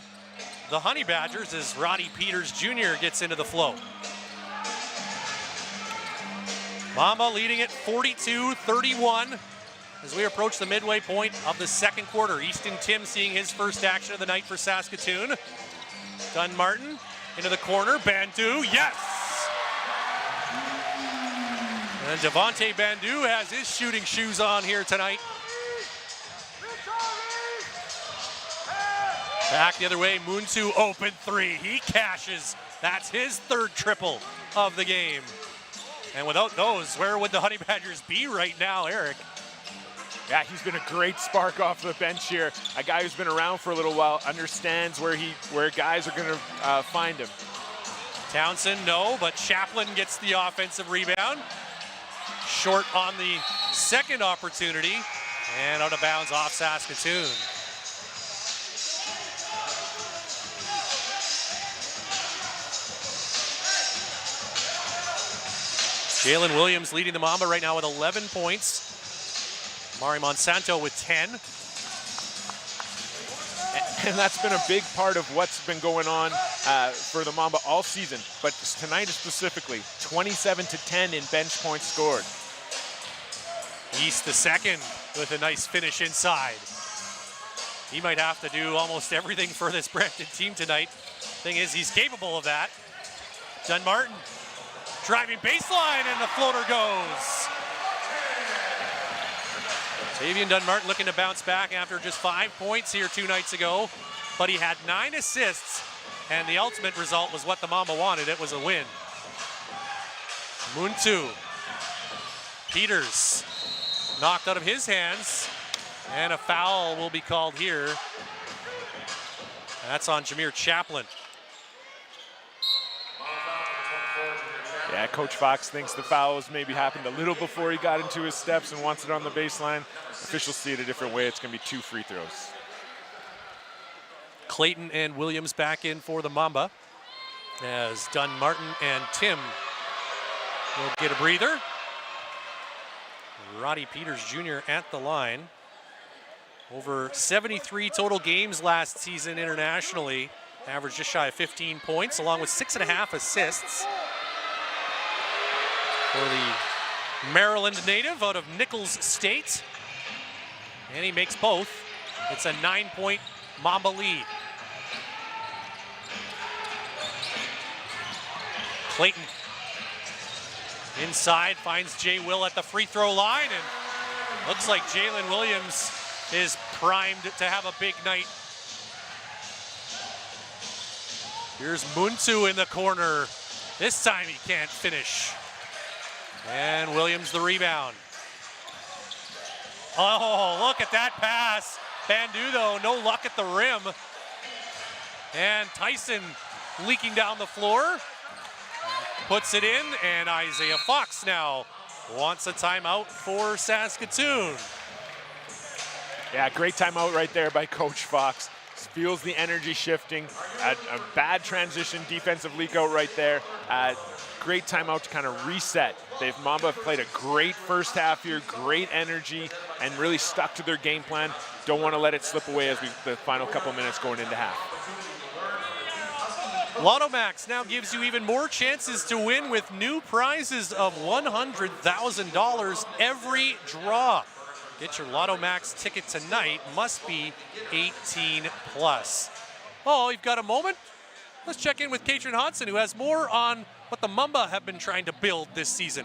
the Honey Badgers as Roddy Peters Jr. gets into the flow. Mamba leading it 42-31 as we approach the midway point of the second quarter. Easton Tim seeing his first action of the night for Saskatoon. Dunn Martin into the corner. Bandu, yes! And Devontae Bandu has his shooting shoes on here tonight. Back the other way, Muntu open 3. He cashes. That's his 3rd triple of the game. And without those, where would the Honey Badgers be right now, Eric? Yeah, he's been a great spark off the bench here. A guy who's been around for a little while, understands where guys are going to find him. Townsend, no, but Chaplin gets the offensive rebound. Short on the second opportunity, and out of bounds off Saskatoon. Jalen Williams leading the Mamba right now with 11 points. Mari Monsanto with 10. And that's been a big part of what's been going on for the Mamba all season. But tonight specifically, 27-10 in bench points scored. East the second with a nice finish inside. He might have to do almost everything for this Brampton team tonight. Thing is, he's capable of that. Dunmartin driving baseline, and the floater goes. Tavian Dunmartin looking to bounce back after just 5 points here 2 nights ago, but he had 9 assists, and the ultimate result was what the Mamba wanted. It was a win. Muntu. Peters knocked out of his hands, and a foul will be called here. That's on Jameer Chaplin. Yeah, Coach Fox thinks the fouls maybe happened a little before he got into his steps and wants it on the baseline. Officials see it a different way. It's going to be 2 free throws. Clayton and Williams back in for the Mamba, as Dunmartin and Tim will get a breather. Roddy Peters Jr. at the line. Over 73 total games last season internationally. Averaged just shy of 15 points, along with 6.5 assists. For the Maryland native out of Nichols State. And he makes both. It's a 9-point Mamba lead. Clayton inside finds Jay Will at the free throw line, and looks like Jalen Williams is primed to have a big night. Here's Muntu in the corner. This time he can't finish. And Williams the rebound. Oh, look at that pass. Bandu, though, no luck at the rim. And Tyson leaking down the floor. Puts it in, and Isaiah Fox now wants a timeout for Saskatoon. Yeah, great timeout right there by Coach Fox. Feels the energy shifting. A bad transition defensive leak out right there. Great timeout to kind of reset. Mamba have played a great first half here, great energy, and really stuck to their game plan. Don't want to let it slip away as the final couple minutes going into half. Lotto Max now gives you even more chances to win with new prizes of $100,000 every draw. Get your Lotto Max ticket tonight. Must be 18 plus. Oh, you've got a moment? Let's check in with Katrin Hodson, who has more on what the Mamba have been trying to build this season.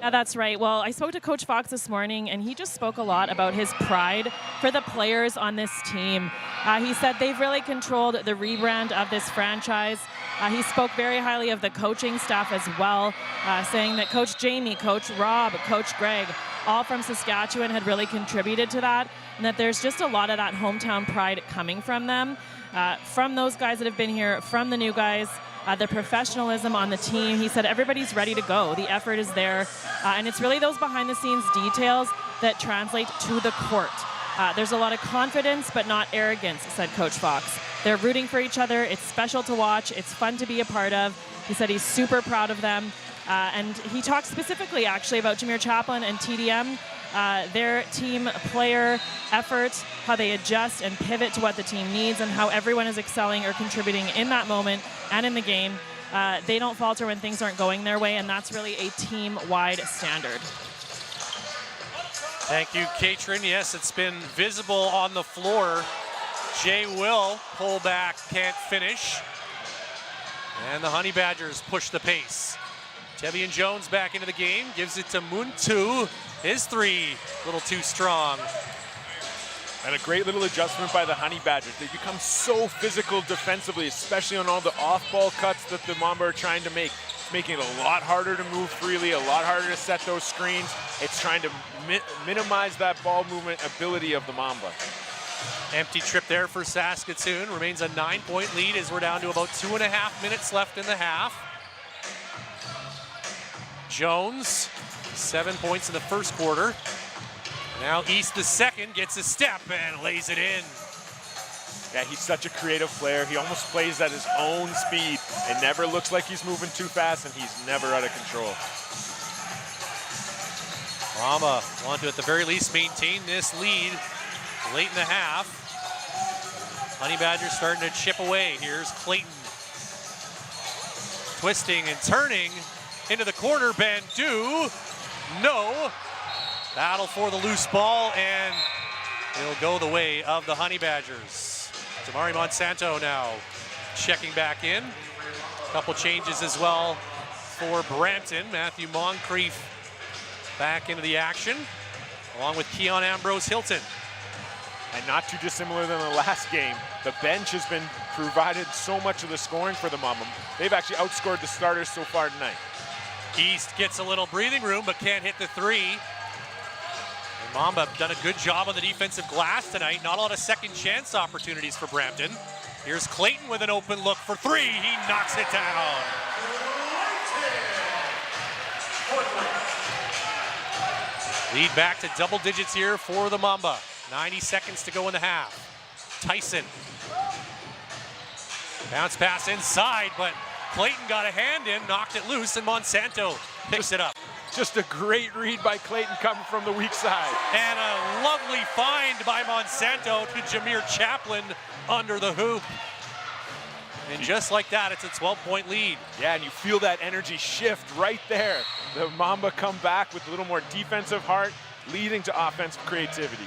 Yeah, that's right. Well, I spoke to Coach Fox this morning, and he just spoke a lot about his pride for the players on this team. He said they've really controlled the rebrand of this franchise. He spoke very highly of the coaching staff as well, saying that Coach Jamie, Coach Rob, Coach Greg, all from Saskatchewan had really contributed to that, and that there's just a lot of that hometown pride coming from them, from those guys that have been here, from the new guys. The professionalism on the team. He said everybody's ready to go. The effort is there. And it's really those behind-the-scenes details that translate to the court. There's a lot of confidence, but not arrogance, said Coach Fox. They're rooting for each other. It's special to watch. It's fun to be a part of. He said he's super proud of them. And he talked specifically, actually, about Jameer Chaplin and TDM, their team player effort, how they adjust and pivot to what the team needs, and how everyone is excelling or contributing in that moment and in the game. They don't falter when things aren't going their way, and that's really a team-wide standard. Thank you, Katrin. Yes, it's been visible on the floor. Jay Will, pull back, can't finish. And the Honey Badgers push the pace. Tevian Jones back into the game, gives it to Muntu. His three, a little too strong. And a great little adjustment by the Honey Badgers. They become so physical defensively, especially on all the off-ball cuts that the Mamba are trying to make. It's making it a lot harder to move freely, a lot harder to set those screens. It's trying to minimize that ball movement ability of the Mamba. Empty trip there for Saskatoon. Remains a 9-point lead as we're down to about 2.5 minutes left in the half. Jones, 7 points in the first quarter. Now East the second gets a step and lays it in. Yeah, he's such a creative player. He almost plays at his own speed. It never looks like he's moving too fast, and he's never out of control. Mamba want to, at the very least, maintain this lead late in the half. Honey Badgers starting to chip away. Here's Clayton. Twisting and turning into the corner. Bandu. No. Battle for the loose ball, and it'll go the way of the Honey Badgers. Tamari Monsanto now checking back in. A couple changes as well for Brampton. Matthew Moncrief back into the action, along with Keon Ambrose Hilton. And not too dissimilar than the last game, the bench has been provided so much of the scoring for the Mamba. They've actually outscored the starters so far tonight. East gets a little breathing room, but can't hit the three. And Mamba have done a good job on the defensive glass tonight. Not a lot of second chance opportunities for Brampton. Here's Clayton with an open look for three. He knocks it down. Lead back to double digits here for the Mamba. 90 seconds to go in the half. Tyson. Bounce pass inside, but Clayton got a hand in, knocked it loose, and Monsanto picks it up. Just a great read by Clayton coming from the weak side. And a lovely find by Monsanto to Jameer Chaplin under the hoop. And just like that, it's a 12-point lead. Yeah, and you feel that energy shift right there. The Mamba come back with a little more defensive heart, leading to offensive creativity.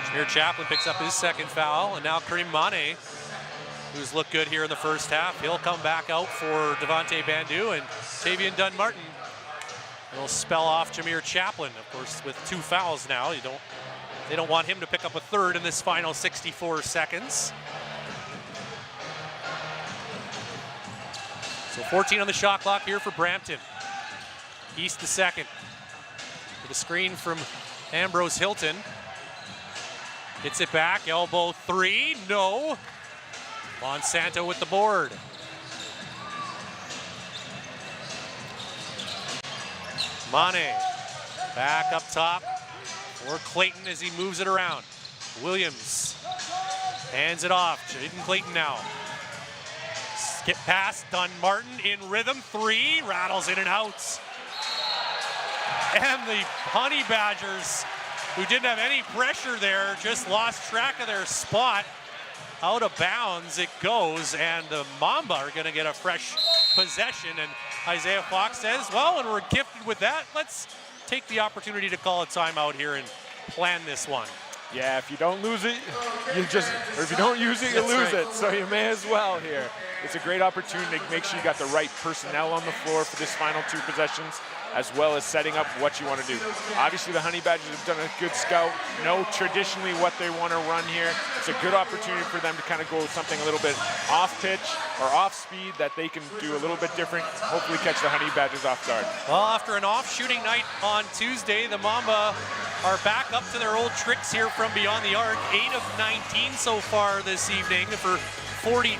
Jameer Chaplin picks up his second foul, and now Kareem Mane, who's looked good here in the first half. He'll come back out for Devontae Bandu, and Tavian Dunn-Martin will spell off Jameer Chaplin. Of course, with 2 fouls now, they don't want him to pick up a third in this final 64 seconds. So 14 on the shot clock here for Brampton. East the second. With a screen from Ambrose Hilton. Hits it back, elbow three, no. Monsanto with the board. Mane back up top for Clayton as he moves it around. Williams hands it off. Jaden Clayton now. Skip pass, Dunn-Martin in rhythm, three, rattles in and out. And the Honey Badgers, who didn't have any pressure there, just lost track of their spot. Out of bounds it goes, and the Mamba are going to get a fresh possession. And Isaiah Fox says, well, when we're gifted with that, let's take the opportunity to call a timeout here and plan this one. Yeah, if you don't lose it, you just, or if you don't use it, you lose it. So you may as well here. It's a great opportunity to make sure you got the right personnel on the floor for this final 2 possessions, as well as setting up what you want to do. Obviously, the Honey Badgers have done a good scout, know traditionally what they want to run here. It's a good opportunity for them to kind of go something a little bit off pitch or off speed that they can do a little bit different, hopefully catch the Honey Badgers off guard. Well, after an off shooting night on Tuesday, the Mamba are back up to their old tricks here from beyond the arc. 8 of 19 so far this evening for 42%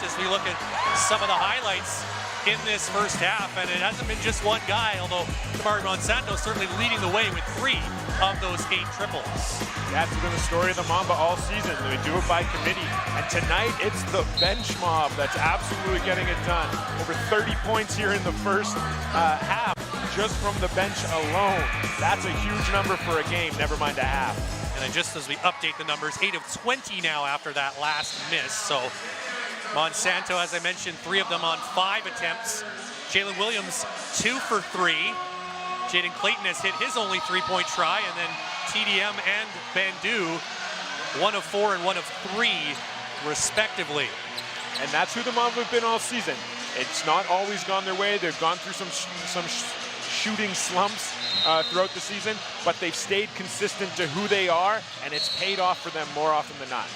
as we look at some of the highlights in this first half, and it hasn't been just one guy, although Tamari Monsanto certainly leading the way with 3 of those 8 triples. That's been the story of the Mamba all season. They do it by committee, and tonight it's the bench mob that's absolutely getting it done. Over 30 points here in the first half just from the bench alone. That's a huge number for a game, never mind a half. And then just as we update the numbers, 8 of 20 now after that last miss. So Monsanto, as I mentioned, 3 of them on 5 attempts. Jalen Williams, 2 for 3. Jaden Clayton has hit his only 3-point try, and then TDM and Bandu, 1 of 4 and 1 of 3, respectively. And that's who the Mamba have been all season. It's not always gone their way. They've gone through some shooting slumps throughout the season, but they've stayed consistent to who they are, and it's paid off for them more often than not.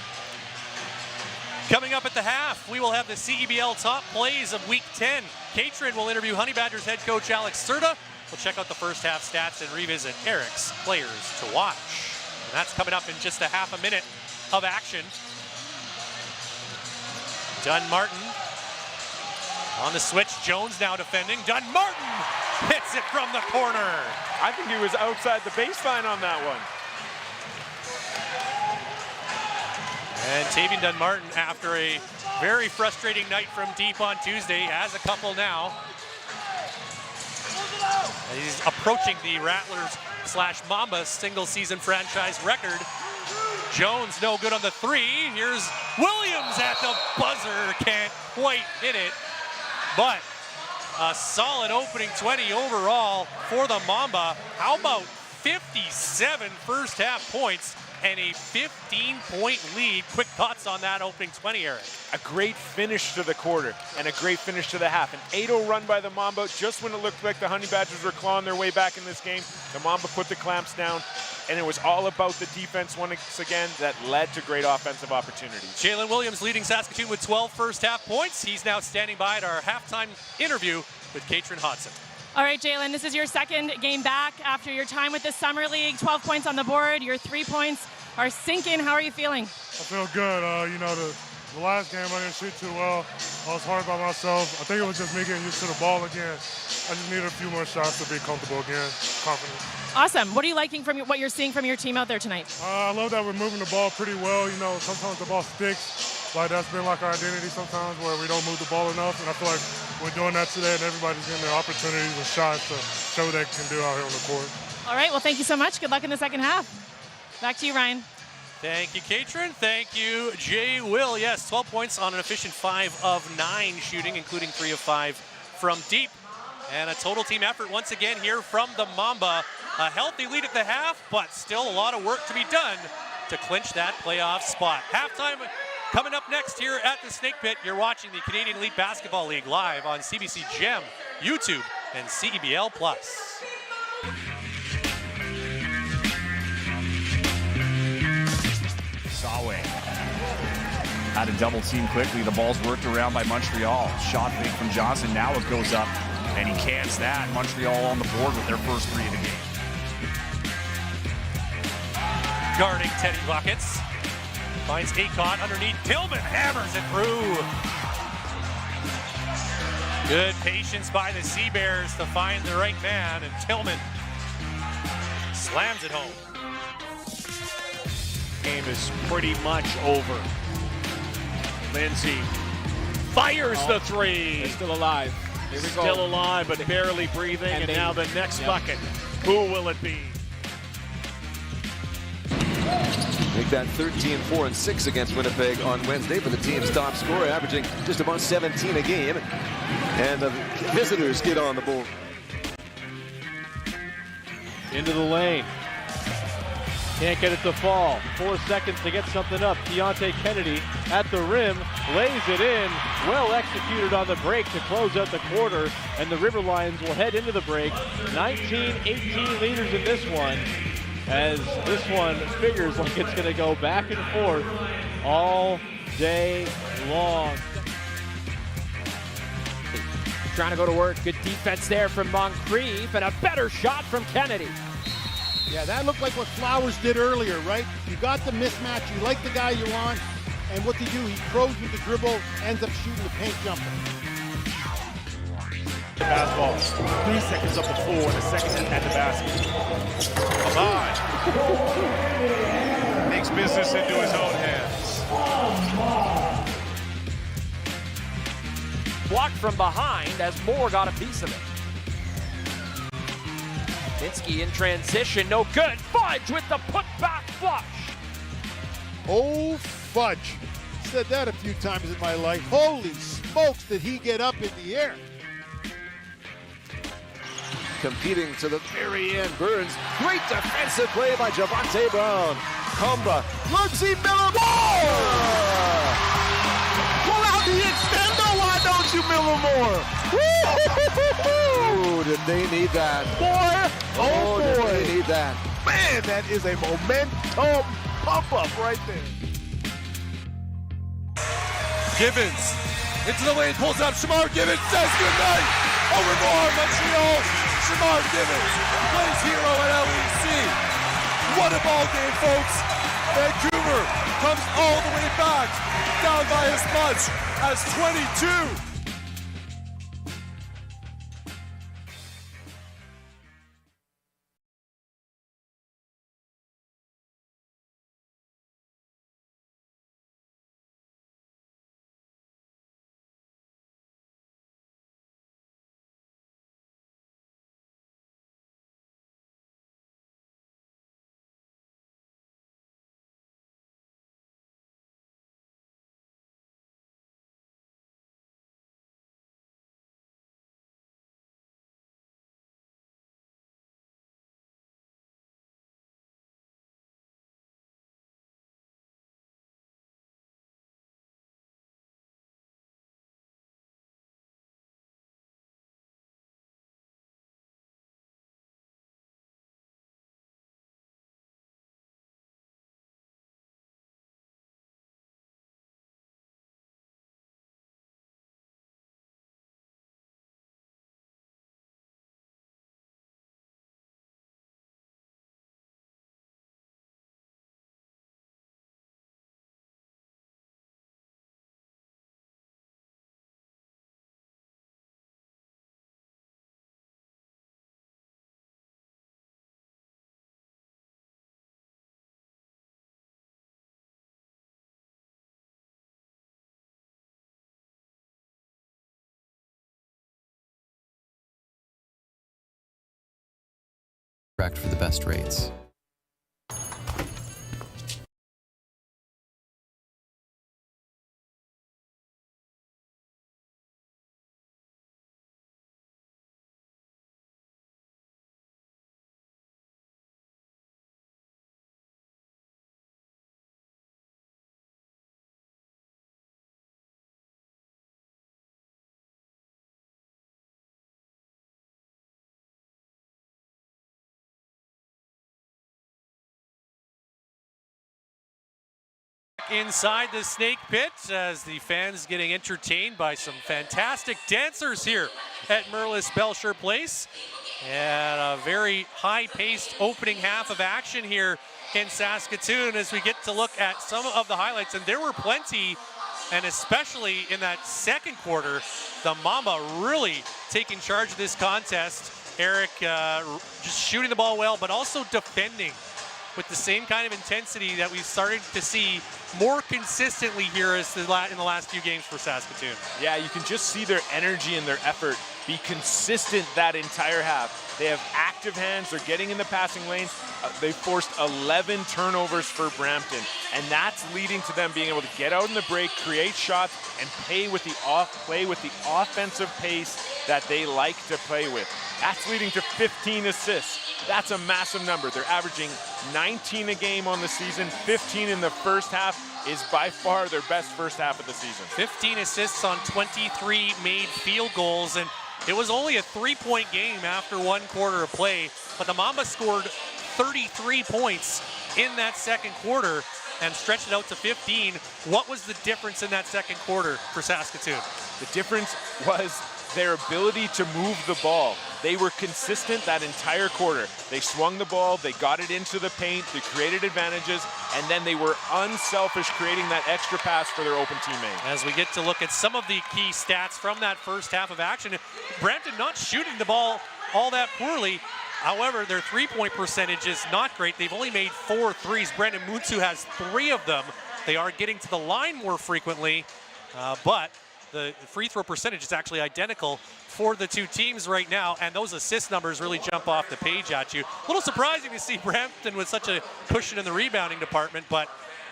Coming up at the half, we will have the CEBL top plays of Week 10. Katrin will interview Honey Badgers head coach Alex Serta. We'll check out the first half stats and revisit Eric's players to watch. And that's coming up in just a half a minute of action. Dunmartin on the switch. Jones now defending. Dunmartin hits it from the corner. I think he was outside the baseline on that one. And Tavian Dunmartin, after a very frustrating night from deep on Tuesday, has a couple now. And he's approaching the Rattlers/Mamba single season franchise record. Jones no good on the three. Here's Williams at the buzzer. Can't quite hit it, but a solid opening 20 overall for the Mamba. How about 57 first half points and a 15-point lead? Quick thoughts on that opening 20, Eric. A great finish to the quarter and a great finish to the half. An 8-0 run by the Mamba. Just when it looked like the Honey Badgers were clawing their way back in this game, the Mamba put the clamps down, and it was all about the defense once again that led to great offensive opportunities. Jalen Williams leading Saskatoon with 12 first half points. He's now standing by at our halftime interview with Katrin Hodson. All right, Jalen, this is your second game back after your time with the Summer League. 12 points on the board. Your 3 points are sinking. How are you feeling? I feel good. The last game I didn't shoot too well. I was hard by myself. I think it was just me getting used to the ball again. I just needed a few more shots to be comfortable again, confident. Awesome. What are you liking from what you're seeing from your team out there tonight? I love that we're moving the ball pretty well. Sometimes the ball sticks. Like that's been like our identity sometimes where we don't move the ball enough. And I feel like we're doing that today and everybody's getting their opportunities and shots to show what they can do out here on the court. All right. Well, thank you so much. Good luck in the second half. Back to you, Ryan. Thank you, Katrin. Thank you, Jay Will. Yes, 12 points on an efficient 5 of 9 shooting, including 3 of 5 from deep. And a total team effort once again here from the Mamba. A healthy lead at the half, but still a lot of work to be done to clinch that playoff spot. Halftime coming up next here at the Snake Pit. You're watching the Canadian Elite Basketball League live on CBC Gem, YouTube, and CEBL Plus. Sawe had a double team quickly. The ball's worked around by Montreal. Shot fake from Johnson. Now it goes up, and he cans that. Montreal on the board with their first 3 of the game. Guarding Teddy Buckets. Finds Acott underneath. Tillman hammers it through. Good patience by the Sea Bears to find the right man, and Tillman slams it home. Game is pretty much over. Lindsay fires the three. They're still alive. Here we go. Still alive, but barely breathing. And now the next bucket. Who will it be? Make that 13, 4, and 6 against Winnipeg on Wednesday for the team's top scorer, averaging just about 17 a game. And the visitors get on the board. Into the lane. Can't get it to fall. 4 seconds to get something up. Keontae Kennedy at the rim, lays it in. Well executed on the break to close out the quarter. And the River Lions will head into the break. 19-18 leaders in this one. As this one figures like it's going to go back and forth all day long. Trying to go to work. Good defense there from Moncrief, and a better shot from Kennedy. Yeah, that looked like what Flowers did earlier, right? You got the mismatch, you like the guy you want, and what do? He throws with the dribble, ends up shooting the paint jumper. The basketball, 3 seconds up the floor, and a second at the basket. Ahmad makes business into his own hands. Blocked from behind as Moore got a piece of it. Minsky in transition, no good. Fudge with the putback flush. Oh, fudge. Said that a few times in my life. Holy smokes, did he get up in the air. Competing to the very end. Burns, great defensive play by Javante Brown. Mamba, Luxie Miller. Pull out the extendo, why don't you, Miller Moore? Ooh, did they need that? Boy, oh did boy. they need that? Man, that is a momentum pump up right there. Gibbons into the lane, pulls up. Shamar Gibbons says goodnight. Over more, Montreal. Shamar Gibbons plays hero at LEC. What a ball game, folks. Vancouver comes all the way back, down by as much as 22. For the best rates. Inside the snake pit as the fans getting entertained by some fantastic dancers here at Merlis Belcher Place. And a very high-paced opening half of action here in Saskatoon as we get to look at some of the highlights. And there were plenty, and especially in that second quarter, the Mamba really taking charge of this contest. Eric just shooting the ball well, but also defending with the same kind of intensity that we've started to see more consistently here as in the last few games for Saskatoon. Yeah, you can just see their energy and their effort be consistent that entire half. They have active hands, they're getting in the passing lanes. They forced 11 turnovers for Brampton, and that's leading to them being able to get out in the break, create shots, and play with the offensive pace that they like to play with. That's leading to 15 assists. That's a massive number. They're averaging 19 a game on the season. 15 in the first half is by far their best first half of the season. 15 assists on 23 made field goals, and it was only a 3-point game after one quarter of play, but the Mamba scored 33 points in that second quarter and stretched it out to 15. What was the difference in that second quarter for Saskatoon? The difference was their ability to move the ball. They were consistent that entire quarter. They swung the ball, they got it into the paint, they created advantages, and then they were unselfish creating that extra pass for their open teammate. As we get to look at some of the key stats from that first half of action, Brampton not shooting the ball all that poorly. However, their three-point percentage is not great. They've only made 4 threes. Brandon Mutsu has 3 of them. They are getting to the line more frequently, but the free throw percentage is actually identical for the two teams right now, and those assist numbers really jump off the page at you. A little surprising to see Brampton with such a cushion in the rebounding department, but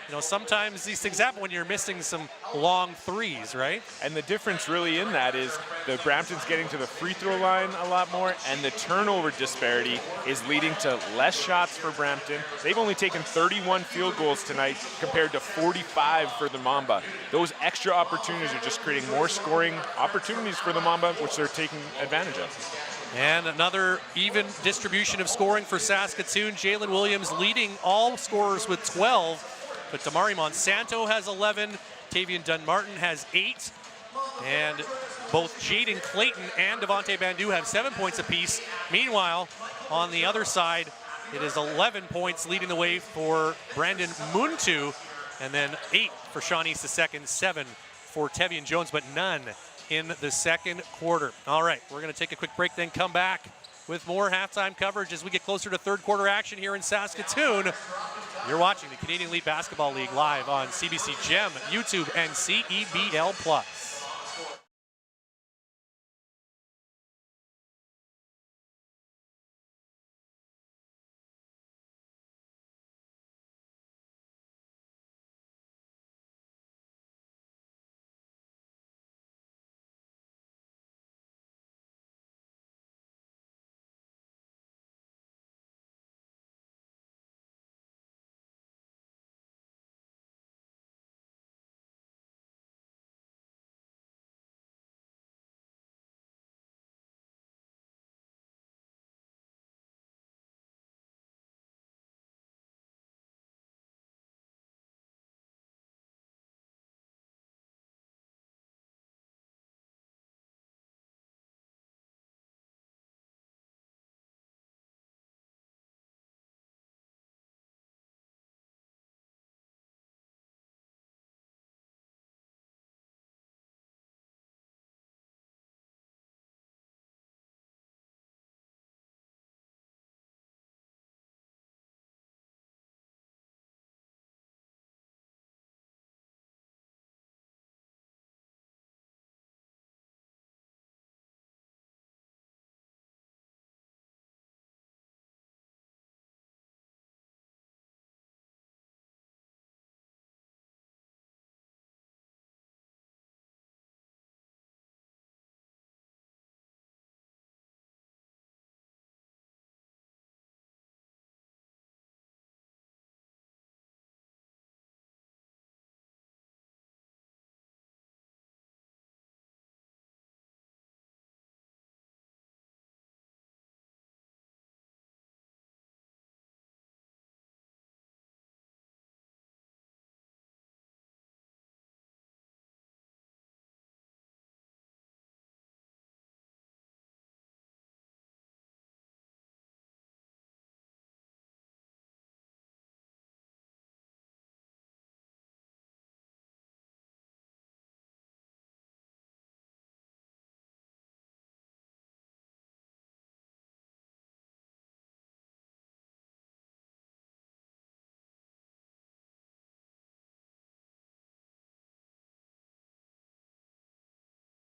you know, sometimes these things happen when you're missing some long threes, right? And the difference really in that is the Brampton's getting to the free throw line a lot more, and the turnover disparity is leading to less shots for Brampton. They've only taken 31 field goals tonight compared to 45 for the Mamba. Those extra opportunities are just creating more scoring opportunities for the Mamba, which they're taking advantage of. And another even distribution of scoring for Saskatoon. Jalen Williams leading all scorers with 12. But Damari Monsanto has 11, Tavian Dunmartin has 8. And both Jaden Clayton and Devontae Bandu have 7 points apiece. Meanwhile, on the other side, it is 11 points leading the way for Brandon Muntu, and then 8 for Sean East II, 7 for Tevian Jones, but none in the second quarter. All right, we're going to take a quick break, then come back with more halftime coverage as we get closer to third quarter action here in Saskatoon. You're watching the Canadian Elite Basketball League live on CBC Gem, YouTube, and CEBL Plus.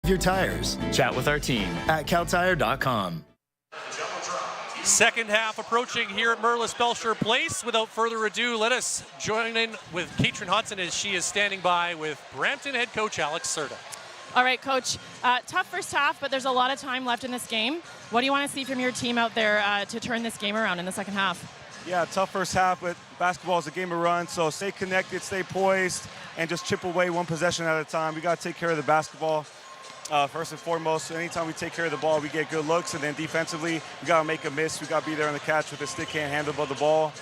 Your tires. Chat with our team at caltire.com. Second half approaching here at Merlis Belcher Place. Without further ado, let us join in with Katrin Hudson as she is standing by with Brampton head coach Alex Serta. All right, Coach. Tough first half, but there's a lot of time left in this game. What do you want to see from your team out there to turn this game around in the second half? Yeah, tough first half, but basketball is a game of runs, so stay connected, stay poised, and just chip away one possession at a time. We got to take care of the basketball. First and foremost, anytime we take care of the ball, we get good looks, and then defensively, we got to make a miss. We got to be there on the catch with the stick, can't handle the ball.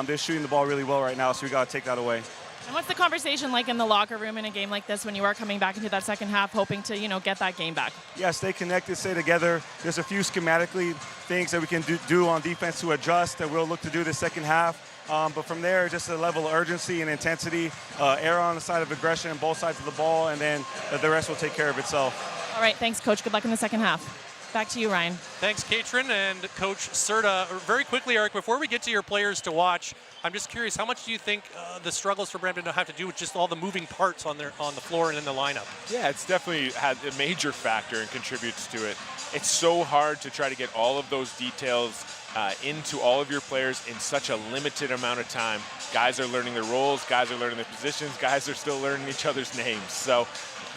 They're shooting the ball really well right now, so we got to take that away. And what's the conversation like in the locker room in a game like this when you are coming back into that second half, hoping to, get that game back? Yeah, stay connected, stay together. There's a few schematically things that we can do on defense to adjust that we'll look to do the second half. But from there, just a level of urgency and intensity, err on the side of aggression on both sides of the ball, and then the rest will take care of itself. All right, thanks, Coach. Good luck in the second half. Back to you, Ryan. Thanks, Katrin and Coach Serta. Very quickly, Eric, before we get to your players to watch, I'm just curious, how much do you think the struggles for Brampton have to do with just all the moving parts on the floor and in the lineup? Yeah, it's definitely had a major factor and contributes to it. It's so hard to try to get all of those details into all of your players in such a limited amount of time. Guys are learning their roles, guys are learning their positions, guys are still learning each other's names. So,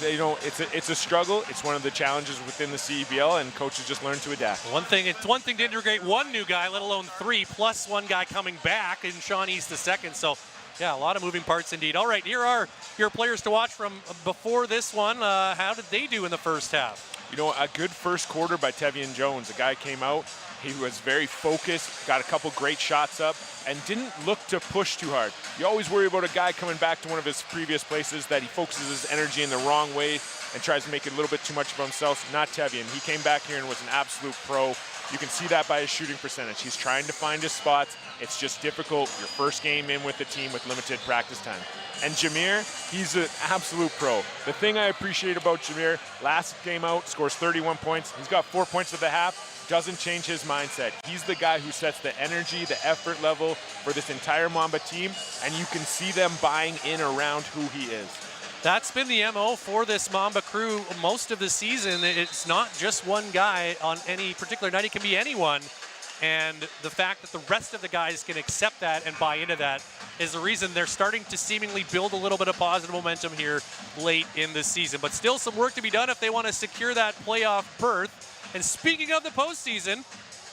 it's a struggle. It's one of the challenges within the CEBL, and coaches just learn to adapt. It's one thing to integrate one new guy, let alone 3, plus one guy coming back in Sean East II. So, yeah, a lot of moving parts indeed. All right, here are your players to watch from before this one. How did they do in the first half? A good first quarter by Tevian Jones. The guy came out, He was very focused, got a couple great shots up, and didn't look to push too hard. You always worry about a guy coming back to one of his previous places that he focuses his energy in the wrong way and tries to make it a little bit too much of himself. Not Tevian. He came back here and was an absolute pro. You can see that by his shooting percentage. He's trying to find his spots. It's just difficult. Your first game in with the team with limited practice time. And Jameer, he's an absolute pro. The thing I appreciate about Jameer, last game out, scores 31 points. He's got 4 points at the half. Doesn't change his mindset. He's the guy who sets the energy, the effort level for this entire Mamba team, and you can see them buying in around who he is. That's been the MO for this Mamba crew most of the season. It's not just one guy on any particular night. It can be anyone. And the fact that the rest of the guys can accept that and buy into that is the reason they're starting to seemingly build a little bit of positive momentum here late in the season. But still some work to be done if they want to secure that playoff berth. And speaking of the postseason,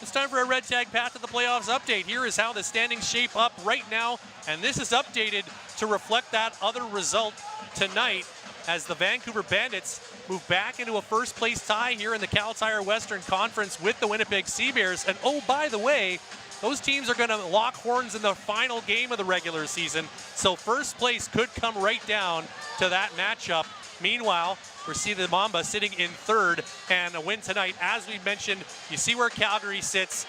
it's time for a Red Tag Path to the Playoffs update. Here is how the standings shape up right now, and this is updated to reflect that other result tonight as the Vancouver Bandits move back into a first-place tie here in the Cal Tire Western Conference with the Winnipeg Seabears. And oh, by the way, those teams are going to lock horns in the final game of the regular season, so first place could come right down to that matchup. Meanwhile, we see the Mamba sitting in third, and a win tonight. As we mentioned, you see where Calgary sits.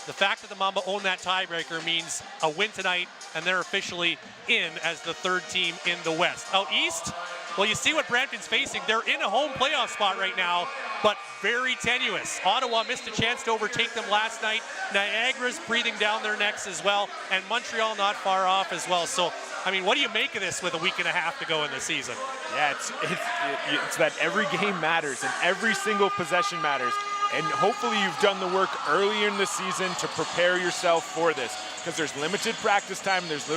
The fact that the Mamba own that tiebreaker means a win tonight, and they're officially in as the third team in the West. Out east, well, you see what Brampton's facing. They're in a home playoff spot right now, but very tenuous. Ottawa missed a chance to overtake them last night. Niagara's breathing down their necks as well, and Montreal not far off as well. So, I mean, what do you make of this with a week and a half to go in the season? Yeah, it's that every game matters and every single possession matters. And hopefully you've done the work earlier in the season to prepare yourself for this, because there's limited practice time, there's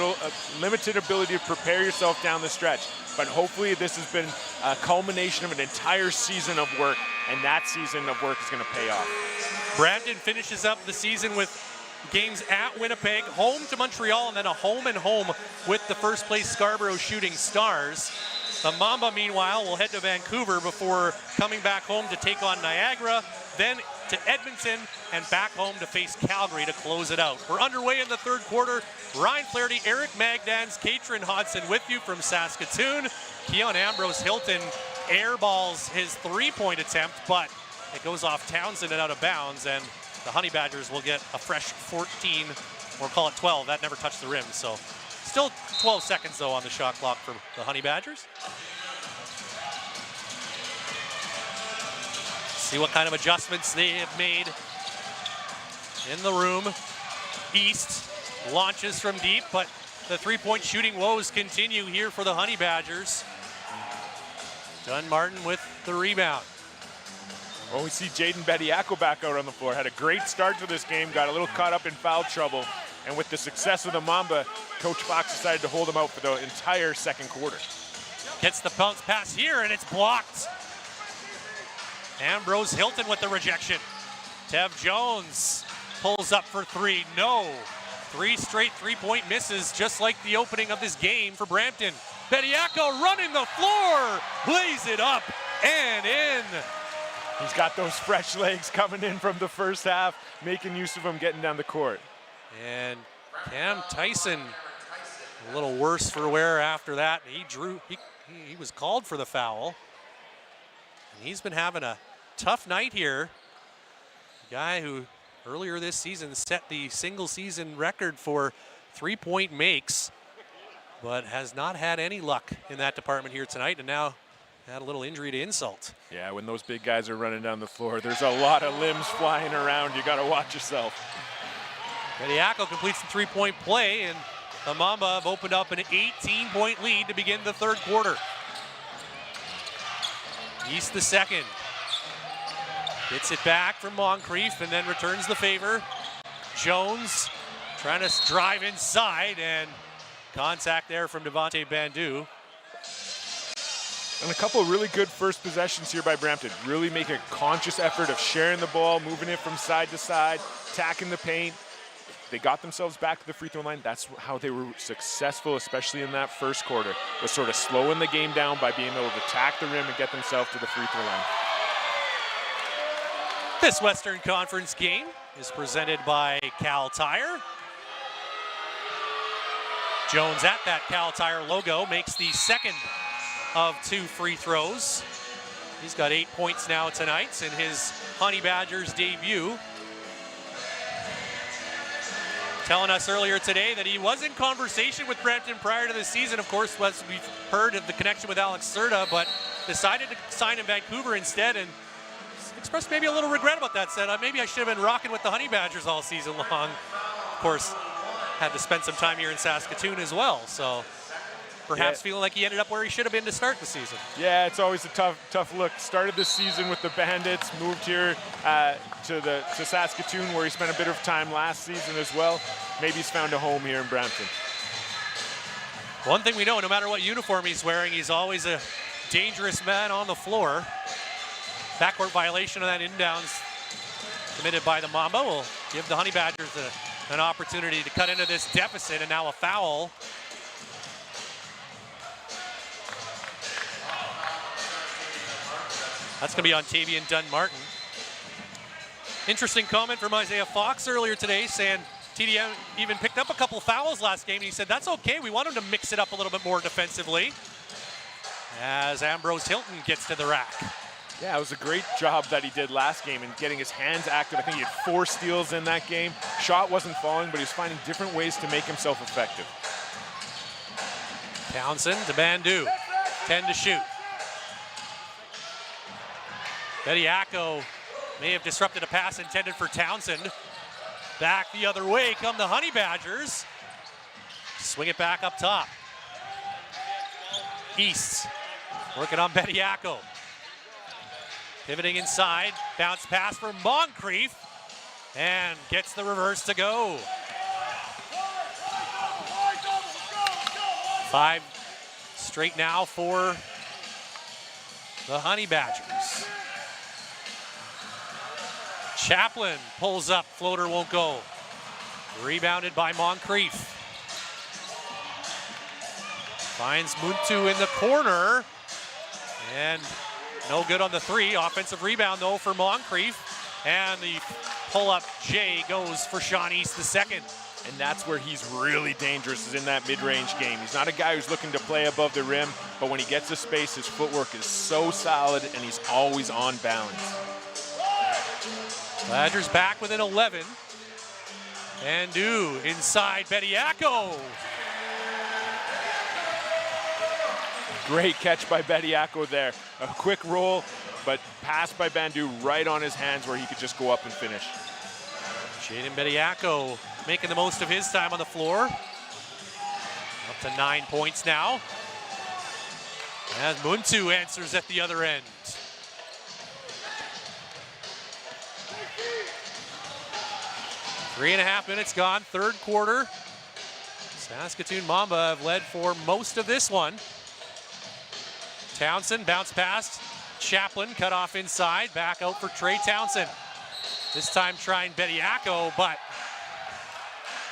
limited ability to prepare yourself down the stretch. But hopefully this has been a culmination of an entire season of work, and that season of work is going to pay off. Brampton finishes up the season with games at Winnipeg, home to Montreal, and then a home and home with the first place Scarborough Shooting Stars. The Mamba, meanwhile, will head to Vancouver before coming back home to take on Niagara, then to Edmonton, and back home to face Calgary to close it out. We're underway in the third quarter. Ryan Flaherty, Eric Magdans, Katrin Hodson with you from Saskatoon. Keon Ambrose Hilton airballs his three-point attempt, but it goes off Townsend and out of bounds, and the Honey Badgers will get a fresh 14, or call it 12. That never touched the rim, so still 12 seconds, though, on the shot clock for the Honey Badgers. See what kind of adjustments they have made in the room. East launches from deep, but the three-point shooting woes continue here for the Honey Badgers. Dunn Martin with the rebound. Well, we see Jaden Bediako back out on the floor. Had a great start to this game, got a little caught up in foul trouble. And with the success of the Mamba, Coach Fox decided to hold him out for the entire second quarter. Gets the bounce pass here, and it's blocked. Ambrose Hilton with the rejection. Tev Jones pulls up for three. No. 3 straight three-point misses, just like the opening of this game for Brampton. Bediako running the floor, blaze it up and in. He's got those fresh legs coming in from the first half, making use of them getting down the court. And Cam Tyson, a little worse for wear after that. He was called for the foul. And he's been having a tough night here. A guy who earlier this season set the single season record for three-point makes, but has not had any luck in that department here tonight, and now had a little injury to insult. Yeah, when those big guys are running down the floor, there's a lot of limbs flying around. You got to watch yourself. Bediako completes the three-point play, and the Mamba have opened up an 18-point lead to begin the third quarter. East the second. Gets it back from Moncrief and then returns the favor. Jones trying to drive inside, and contact there from Devontae Bandu. And a couple of really good first possessions here by Brampton. Really make a conscious effort of sharing the ball, moving it from side to side, attacking the paint. They got themselves back to the free throw line. That's how they were successful, especially in that first quarter, was sort of slowing the game down by being able to attack the rim and get themselves to the free throw line. This Western Conference game is presented by Cal Tire. Jones at that Cal Tire logo makes the second of 2 free throws. He's got 8 points now tonight in his Honey Badgers debut. Telling us earlier today that he was in conversation with Brampton prior to the season. Of course, as we've heard of the connection with Alex Serta, but decided to sign in Vancouver instead and expressed maybe a little regret about that. Said, maybe I should have been rocking with the Honey Badgers all season long. Of course, had to spend some time here in Saskatoon as well. So perhaps feeling like he ended up where he should have been to start the season. Yeah, it's always a tough look. Started this season with the Bandits, moved here to Saskatoon where he spent a bit of time last season as well. Maybe he's found a home here in Brampton. One thing we know, no matter what uniform he's wearing, he's always a dangerous man on the floor. Backcourt violation of that inbounds committed by the Mamba will give the Honey Badgers an opportunity to cut into this deficit, and now a foul. That's going to be on Tavian Dunn-Martin. Interesting comment from Isaiah Fox earlier today saying TDM even picked up a couple fouls last game, and he said that's okay. We want him to mix it up a little bit more defensively as Ambrose Hilton gets to the rack. Yeah, it was a great job that he did last game in getting his hands active. I think he had 4 steals in that game. Shot wasn't falling, but he was finding different ways to make himself effective. Townsend to Bandu, 10 to shoot. Bediako may have disrupted a pass intended for Townsend. Back the other way come the Honey Badgers. Swing it back up top. East working on Bediako. Pivoting inside, bounce pass for Moncrief, and gets the reverse to go. 5 straight now for the Honey Badgers. Chaplin pulls up, floater won't go. Rebounded by Moncrief. Finds Muntu in the corner, and no good on the 3. Offensive rebound though for Moncrief, and the pull-up J goes for Sean East the second. And that's where he's really dangerous, is in that mid-range game. He's not a guy who's looking to play above the rim, but when he gets to space, his footwork is so solid and he's always on balance. Badgers back within 11. Bandu inside Bediako. Great catch by Bediako there. A quick roll, but pass by Bandu right on his hands where he could just go up and finish. Jaden Bediako making the most of his time on the floor. Up to 9 points now. As Muntu answers at the other end. Three and a half minutes gone, third quarter. Saskatoon Mamba have led for most of this one. Townsend bounce past. Chaplin cut off inside, back out for Trey Townsend. This time trying Bediako, but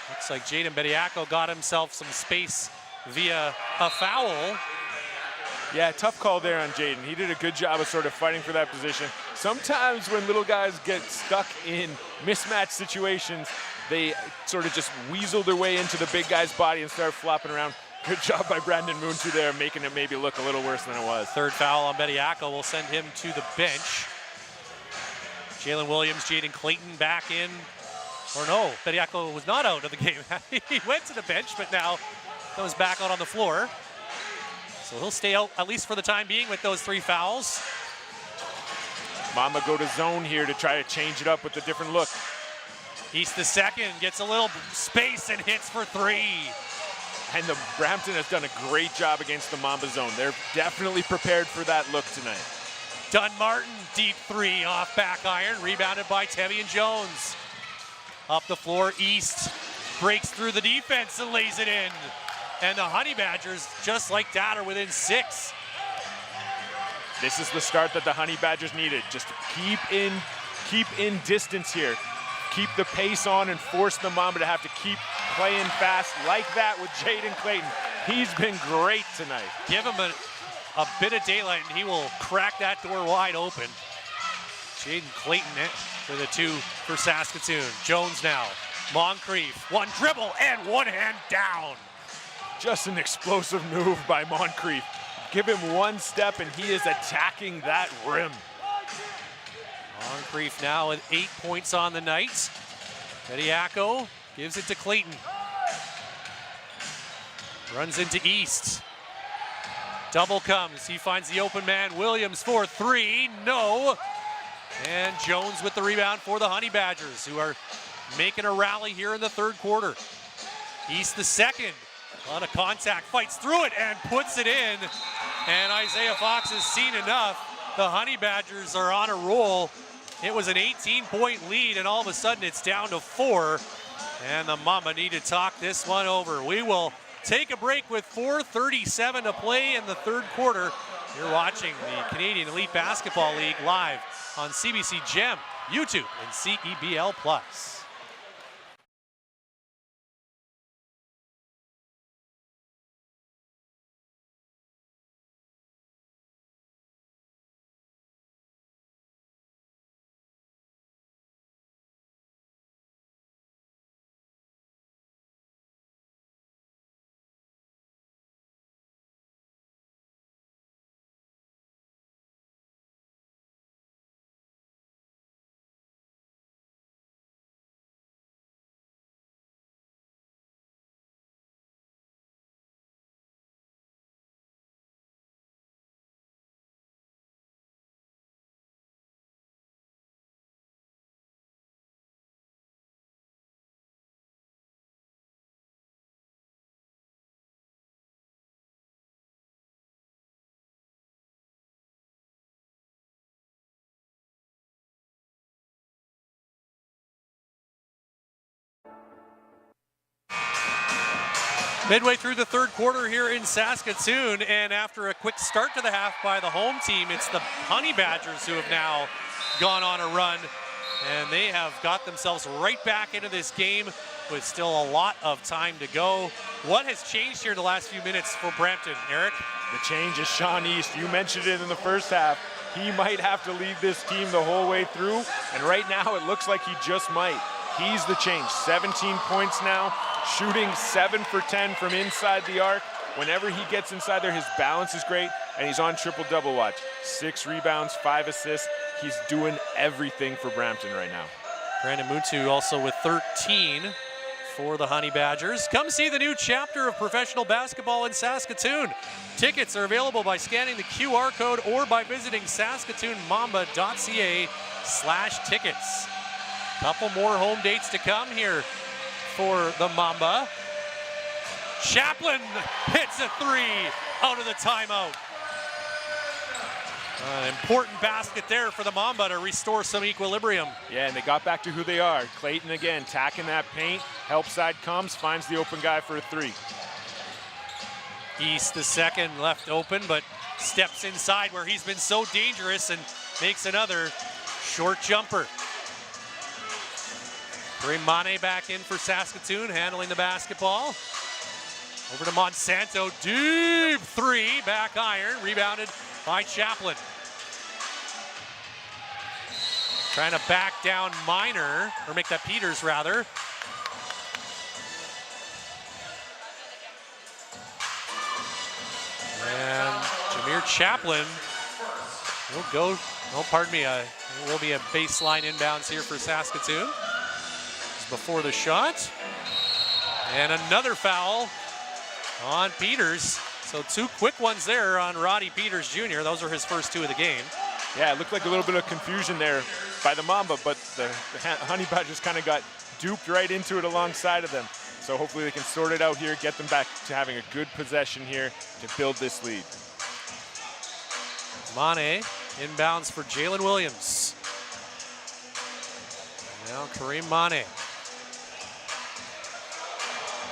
looks like Jaden Bediako got himself some space via a foul. Yeah, tough call there on Jaden. He did a good job of sort of fighting for that position. Sometimes when little guys get stuck in mismatched situations, they sort of just weasel their way into the big guy's body and start flopping around. Good job by Brandon Muntu there, making it maybe look a little worse than it was. Third foul on Bediako will send him to the bench. Jalen Williams, Jaden Clayton back in. Or no, Bediako was not out of the game. He went to the bench, but now goes back out on the floor. So he'll stay out, at least for the time being, with those 3 fouls. Mamba go to zone here to try to change it up with a different look. East the second, gets a little space and hits for 3. And the Brampton has done a great job against the Mamba zone. They're definitely prepared for that look tonight. Dunn-Martin, deep 3 off back iron, rebounded by Tevian Jones. Up the floor, East breaks through the defense and lays it in. And the Honey Badgers, just like that, are within 6. This is the start that the Honey Badgers needed. Just to keep in distance here. Keep the pace on and force the Mamba to have to keep playing fast like that with Jaden Clayton. He's been great tonight. Give him a bit of daylight and he will crack that door wide open. Jaden Clayton for the 2 for Saskatoon. Jones now. Moncrief, one dribble and one hand down. Just an explosive move by Moncrief. Give him one step and he is attacking that rim. Moncrief now with 8 points on the night. Bediako gives it to Clayton. Runs into East. Double comes. He finds the open man. Williams for 3. No. And Jones with the rebound for the Honey Badgers, who are making a rally here in the third quarter. East the second. A lot of contact. Fights through it and puts it in. And Isaiah Fox has seen enough. The Honey Badgers are on a roll. It was an 18-point lead, and all of a sudden it's down to 4. And the Mamba need to talk this one over. We will take a break with 4:37 to play in the third quarter. You're watching the Canadian Elite Basketball League live on CBC Gem, YouTube, and CEBL Plus. Midway through the third quarter here in Saskatoon, and after a quick start to the half by the home team, it's the Honey Badgers who have now gone on a run, and they have got themselves right back into this game with still a lot of time to go. What has changed here in the last few minutes for Brampton, Eric? The change is Sean East. You mentioned it in the first half. He might have to lead this team the whole way through, and right now it looks like he just might. He's the change. 17 points now, shooting 7 for 10 from inside the arc. Whenever he gets inside there, his balance is great, and he's on triple-double watch. 6 rebounds, 5 assists. He's doing everything for Brampton right now. Brandon Mutu also with 13 for the Honey Badgers. Come see the new chapter of professional basketball in Saskatoon. Tickets are available by scanning the QR code or by visiting saskatoonmamba.ca/tickets. Couple more home dates to come here for the Mamba. Chaplin hits a 3 out of the timeout. An important basket there for the Mamba to restore some equilibrium. Yeah, and they got back to who they are. Clayton again, tacking that paint. Help side comes, finds the open guy for a 3. East the second, left open, but steps inside where he's been so dangerous and makes another short jumper. Mane back in for Saskatoon, handling the basketball. Over to Monsanto, deep 3, back iron, rebounded by Chaplin. Trying to back down Minor, or make that Peters rather. And Jameer Chaplin will go, oh pardon me, there will be a baseline inbounds here for Saskatoon. Before the shot. And another foul on Peters. So 2 quick ones there on Roddy Peters Jr. Those are his first 2 of the game. Yeah, it looked like a little bit of confusion there by the Mamba, but the Honey Badgers kind of got duped right into it alongside of them. So hopefully they can sort it out here, get them back to having a good possession here to build this lead. Mane inbounds for Jalen Williams. Now Kareem Mane.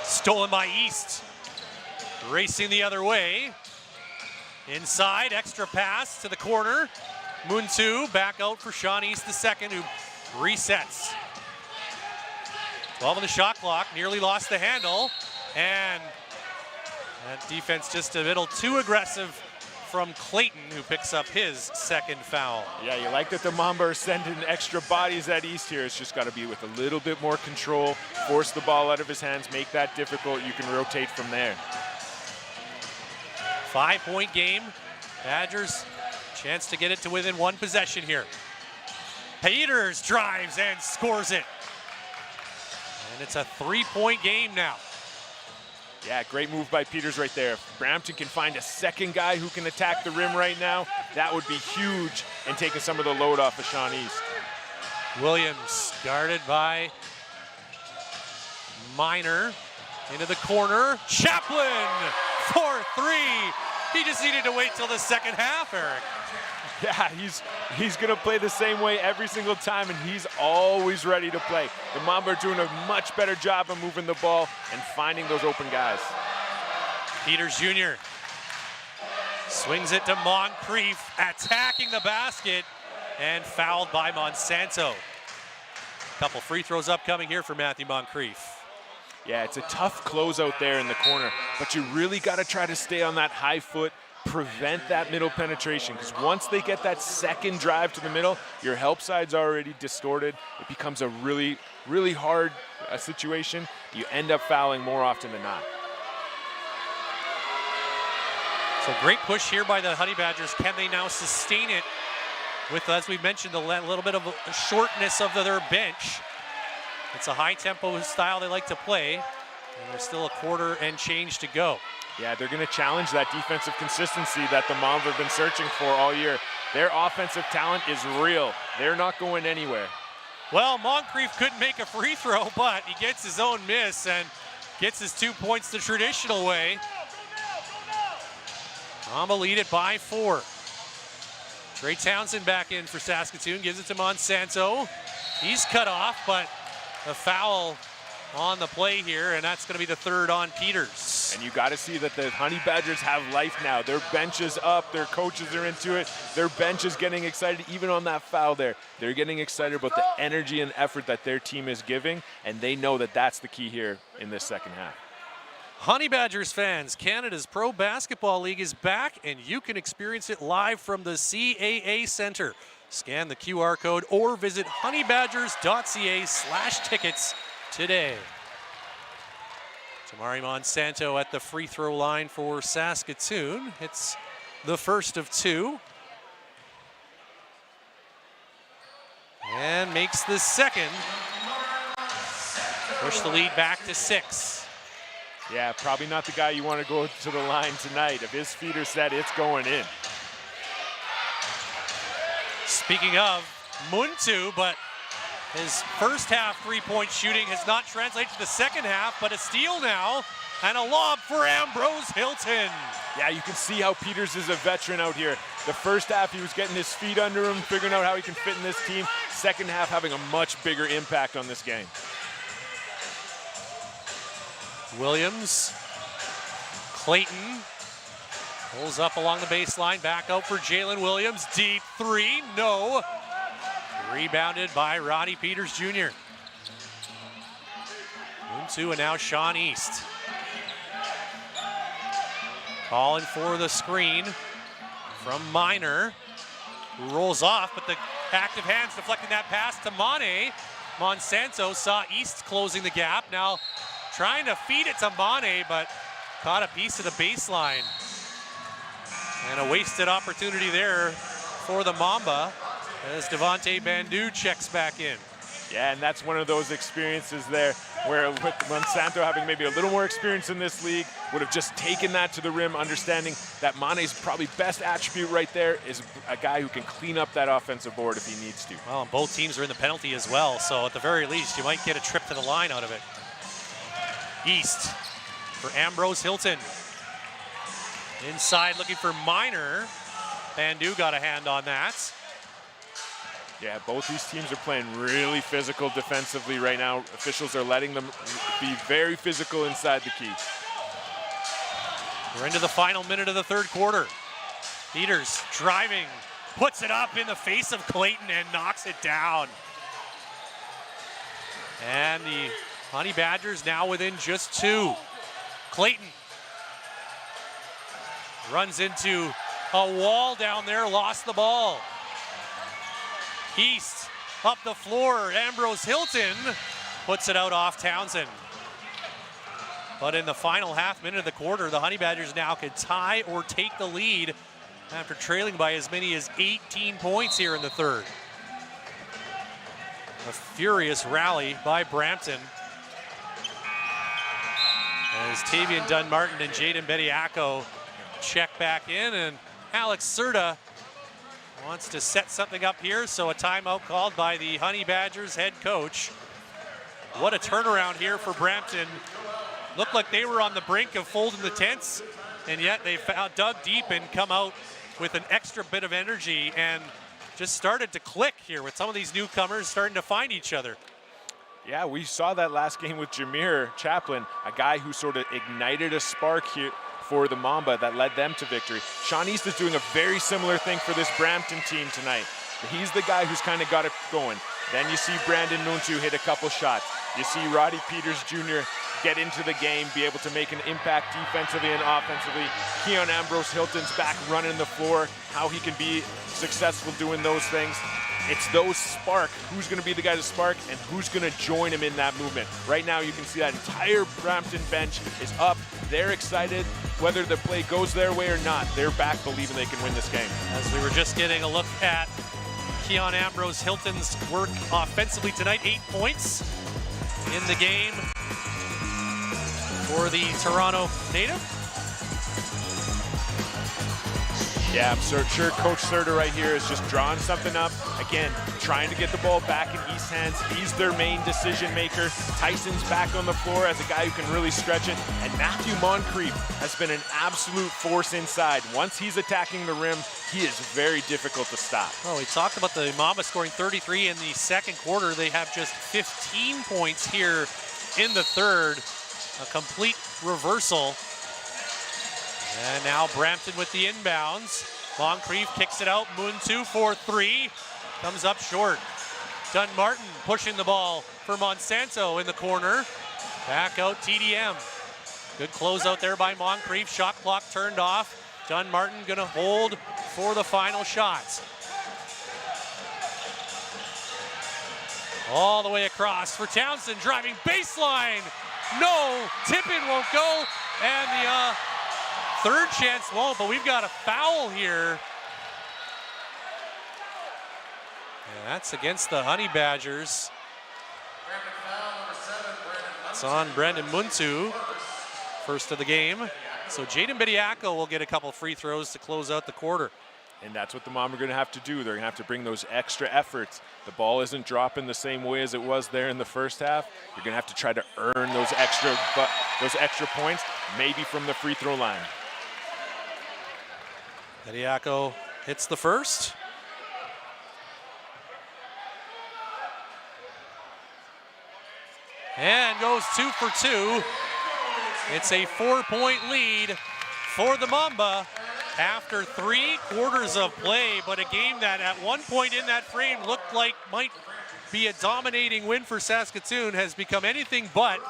Stolen by East. Racing the other way. Inside, extra pass to the corner. Muntu back out for Sean East the second, who resets. 12 on the shot clock, nearly lost the handle. And that defense just a little too aggressive from Clayton, who picks up his second foul. Yeah, you like that the Mamba are sending extra bodies at East here. It's just got to be with a little bit more control, force the ball out of his hands, make that difficult. You can rotate from there. 5-point game. Badgers, chance to get it to within one possession here. Peters drives and scores it. And it's a 3-point game now. Yeah, great move by Peters right there. If Brampton can find a second guy who can attack the rim right now, that would be huge in taking some of the load off of Sean East. Williams guarded by Minor into the corner. Chaplin for 3. He just needed to wait till the second half, Eric. Yeah, he's going to play the same way every single time, and he's always ready to play. The Mamba are doing a much better job of moving the ball and finding those open guys. Peters Jr. swings it to Moncrief, attacking the basket, and fouled by Monsanto. Couple free throws upcoming here for Matthew Moncrief. Yeah, it's a tough closeout there in the corner, but you really got to try to stay on that high foot, prevent that middle penetration, because once they get that second drive to the middle, your help side's already distorted. It becomes a really, really hard situation. You end up fouling more often than not. So great push here by the Honey Badgers. Can they now sustain it with, as we mentioned, a little bit of a shortness of their bench? It's a high-tempo style they like to play, and there's still a quarter and change to go. Yeah, they're going to challenge that defensive consistency that the Mamba have been searching for all year. Their offensive talent is real. They're not going anywhere. Well, Moncrief couldn't make a free throw, but he gets his own miss and gets his 2 points the traditional way. Mamba lead it by 4. Trey Townsend back in for Saskatoon, gives it to Monsanto. He's cut off, but a foul on the play here, and that's going to be the third on Peters. And you got to see that the Honey Badgers have life now. Their bench is up, their coaches are into it, their bench is getting excited even on that foul there. They're getting excited about the energy and effort that their team is giving, and they know that that's the key here in this second half. Honey Badgers fans, Canada's Pro Basketball League is back, and you can experience it live from the CAA Center. Scan the QR code or visit honeybadgers.ca/tickets today. Tamari Monsanto at the free throw line for Saskatoon. It's the first of 2. And makes the second. Push the lead back to 6. Yeah, probably not the guy you want to go to the line tonight. If his feet are set, it's going in. Speaking of Muntu, but his first half three-point shooting has not translated to the second half, but a steal now and a lob for Ambrose Hilton. Yeah, you can see how Peters is a veteran out here. The first half, he was getting his feet under him, figuring out how he can fit in this team. Second half, having a much bigger impact on this game. Williams, Clayton pulls up along the baseline, back out for Jalen Williams. Deep 3, no. Rebounded by Roddy Peters Jr. Muntu and now Sean East. Calling for the screen from Minor, who rolls off, but the active hands deflecting that pass to Mane. Monsanto saw East closing the gap. Now trying to feed it to Mane, but caught a piece of the baseline. And a wasted opportunity there for the Mamba as Devontae Bandu checks back in. Yeah, and that's one of those experiences there where with Monsanto having maybe a little more experience in this league, would have just taken that to the rim, understanding that Mane's probably best attribute right there is a guy who can clean up that offensive board if he needs to. Well, and both teams are in the penalty as well, so at the very least, you might get a trip to the line out of it. East for Ambrose Hilton. Inside looking for Minor. Bandu got a hand on that. Yeah, both these teams are playing really physical defensively right now. Officials are letting them be very physical inside the key. We're into the final minute of the third quarter. Peters driving, puts it up in the face of Clayton and knocks it down. And the Honey Badgers now within just 2. Clayton runs into A wall down there, lost the ball. East up the floor, Ambrose Hilton puts it out off Townsend. But in the final half minute of the quarter, the Honey Badgers now could tie or take the lead after trailing by as many as 18 points here in the third. A furious rally by Brampton as Tavian Dunn-Martin and Jaden Bediako check back in, and Alex Serta wants to set something up here, so a timeout called by the Honey Badgers head coach. What a turnaround here for Brampton. Looked like they were on the brink of folding the tents, and yet they dug deep and come out with an extra bit of energy and just started to click here with some of these newcomers starting to find each other. Yeah, we saw that last game with Jameer Chaplin, a guy who sort of ignited a spark here for the Mamba that led them to victory. Sean East is doing a very similar thing for this Brampton team tonight. He's the guy who's kind of got it going. Then you see Brandon Muntu hit a couple shots. You see Roddy Peters Jr. get into the game, be able to make an impact defensively and offensively. Keon Ambrose Hilton's back running the floor, how he can be successful doing those things. It's those spark. Who's going to be the guy to spark and who's going to join him in that movement? Right now you can see that entire Brampton bench is up. They're excited. Whether the play goes their way or not, they're back believing they can win this game. As we were just getting a look at Keon Ambrose Hilton's work offensively tonight, 8 points in the game for the Toronto native. Yeah, I'm sure Coach Serta right here is just drawing something up. Again, trying to get the ball back in East's hands. He's their main decision maker. Tyson's back on the floor as a guy who can really stretch it. And Matthew Moncrief has been an absolute force inside. Once he's attacking the rim, he is very difficult to stop. Oh, we talked about the Mamba scoring 33 in the second quarter. They have just 15 points here in the third. A complete reversal. And now Brampton with the inbounds. Moncrief kicks it out. Muntu for three. Comes up short. Dunn-Martin pushing the ball for Monsanto in the corner. Back out TDM. Good close out there by Moncrief. Shot clock turned off. Dunn-Martin gonna hold for the final shots. All the way across for Townsend, driving baseline. No, tip-in won't go. And the third chance won't, but we've got a foul here. Yeah, that's against the Honey Badgers. It's on Brandon Muntu, first of the game. So Jaden Bediako will get a couple free throws to close out the quarter. And that's what the Mamba are going to have to do. They're going to have to bring those extra efforts. The ball isn't dropping the same way as it was there in the first half. You're going to have to try to earn those extra points, maybe from the free throw line. Bediako hits the first. And goes 2 for 2. It's a 4-point lead for the Mamba after 3 quarters of play, but a game that at one point in that frame looked like might be a dominating win for Saskatoon has become anything but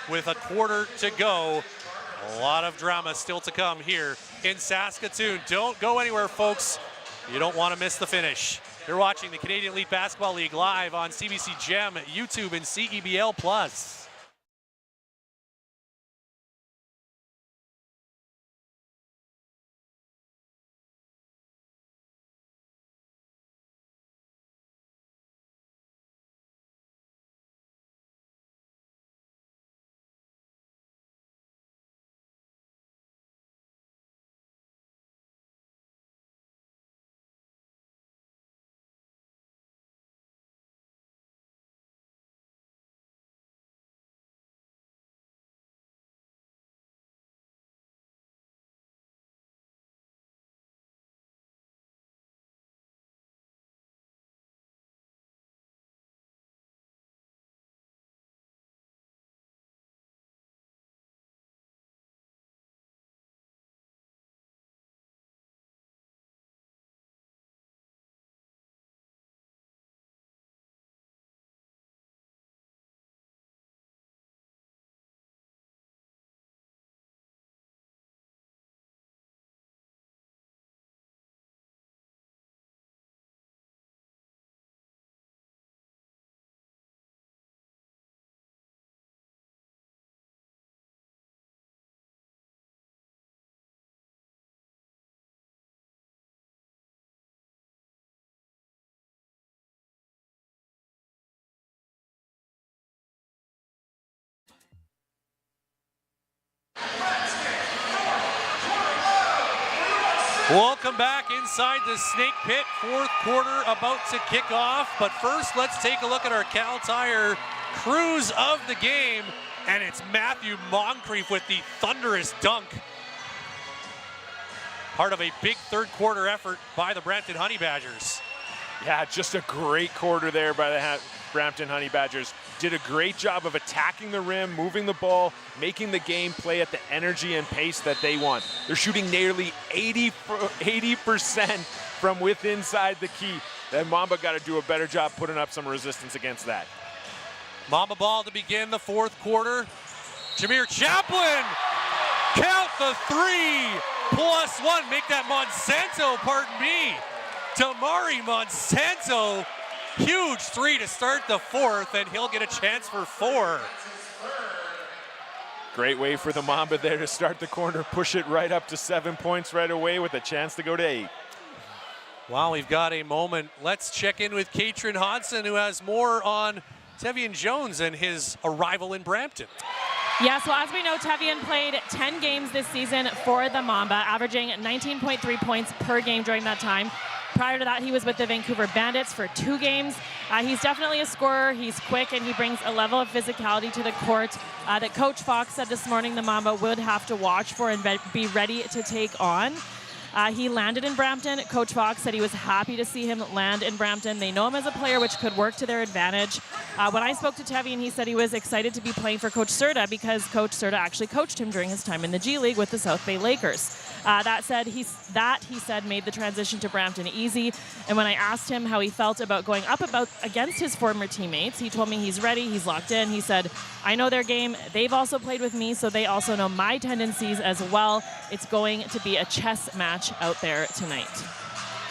with a quarter to go. A lot of drama still to come here in Saskatoon. Don't go anywhere, folks. You don't want to miss the finish. You're watching the Canadian Elite Basketball League live on CBC Gem, YouTube, and CEBL+. Welcome back inside the Snake Pit. Fourth quarter about to kick off. But first, let's take a look at our Cal Tire cruise of the game. And it's Matthew Moncrief with the thunderous dunk. Part of a big third quarter effort by the Brampton Honey Badgers. Yeah, just a great quarter there by the Brampton Honey Badgers. Did a great job of attacking the rim, moving the ball, making the game play at the energy and pace that they want. They're shooting nearly 80% from within inside the key. Then Mamba got to do a better job putting up some resistance against that. Mamba ball to begin the fourth quarter. Jameer Chaplin, count the 3+1. Make that Monsanto, pardon me. Damari Monsanto, huge 3 to start the fourth, and he'll get a chance for 4. Great way for the Mamba there to start the corner, push it right up to 7 points right away with a chance to go to 8. While we've got a moment, let's check in with Katrin Hodson, who has more on Tevian Jones and his arrival in Brampton. Yeah, so as we know, Tevian played 10 games this season for the Mamba, averaging 19.3 points per game during that time. Prior to that, he was with the Vancouver Bandits for 2 games. He's definitely a scorer. He's quick, and he brings a level of physicality to the court that Coach Fox said this morning the Mamba would have to watch for and be ready to take on. He landed in Brampton. Coach Fox said he was happy to see him land in Brampton. They know him as a player, which could work to their advantage. When I spoke to Tevian, he said he was excited to be playing for Coach Serta because Coach Serta actually coached him during his time in the G League with the South Bay Lakers. That said, he said made the transition to Brampton easy. And when I asked him how he felt about going up against his former teammates, he told me he's ready, he's locked in. He said, I know their game. They've also played with me, so they also know my tendencies as well. It's going to be a chess match out there tonight.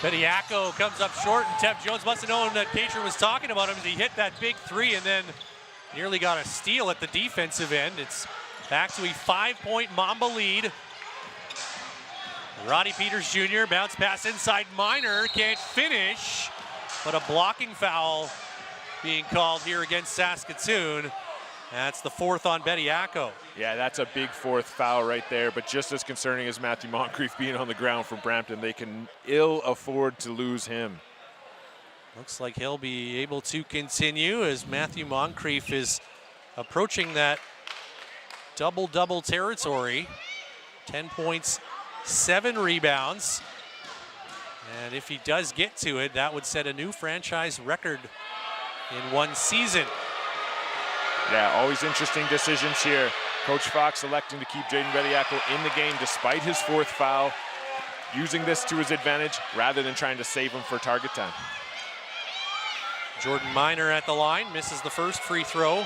Bediako comes up short, and Tev Jones must have known that Katrin was talking about him as he hit that big 3 and then nearly got a steal at the defensive end. It's back to a 5-point Mamba lead. Roddy Peters Jr. bounce pass inside Minor, can't finish, but a blocking foul being called here against Saskatoon. That's the 4th on Bediako. Yeah, that's a big 4th foul right there, but just as concerning as Matthew Moncrief being on the ground for Brampton, they can ill afford to lose him. Looks like he'll be able to continue as Matthew Moncrief is approaching that double-double territory. 10 points, 7 rebounds. And if he does get to it, that would set a new franchise record in one season. Yeah, always interesting decisions here. Coach Fox electing to keep Jaden Bediako in the game despite his 4th foul, using this to his advantage rather than trying to save him for target time. Jordan Minor at the line, misses the first free throw.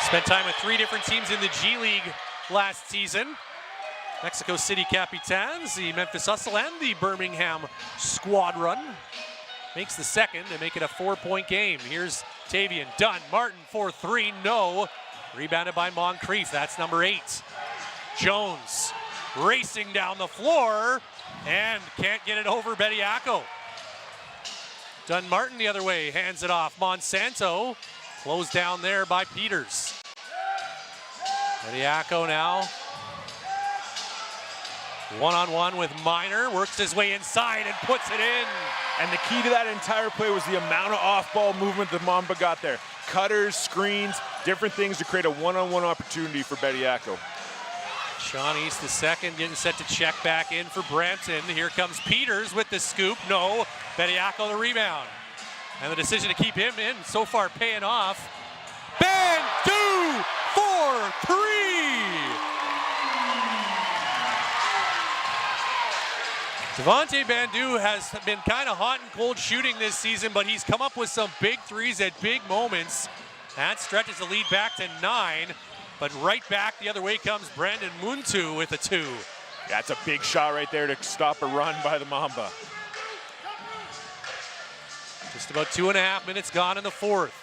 Spent time with 3 different teams in the G League last season. Mexico City Capitans, the Memphis Hustle, and the Birmingham Squadron. Makes the second to make it a 4-point game. Here's Tavian, done. Martin for 3, no. Rebounded by Moncrief, that's number 8. Jones racing down the floor and can't get it over Bediako. Dunn Martin the other way, hands it off. Monsanto closed down there by Peters. Bediako now one-on-one with Minor, works his way inside and puts it in. And the key to that entire play was the amount of off-ball movement that Mamba got there. Cutters, screens, different things to create a one-on-one opportunity for Bediako. Sean East the second, getting set to check back in for Brampton. Here comes Peters with the scoop. No, Bediako the rebound. And the decision to keep him in so far paying off. Bandu for 3! Devontae Bandu has been kind of hot and cold shooting this season, but he's come up with some big 3s at big moments. That stretches the lead back to 9, but right back the other way comes Brandon Muntu with a 2. That's a big shot right there to stop a run by the Mamba. Just about 2.5 minutes gone in the 4th.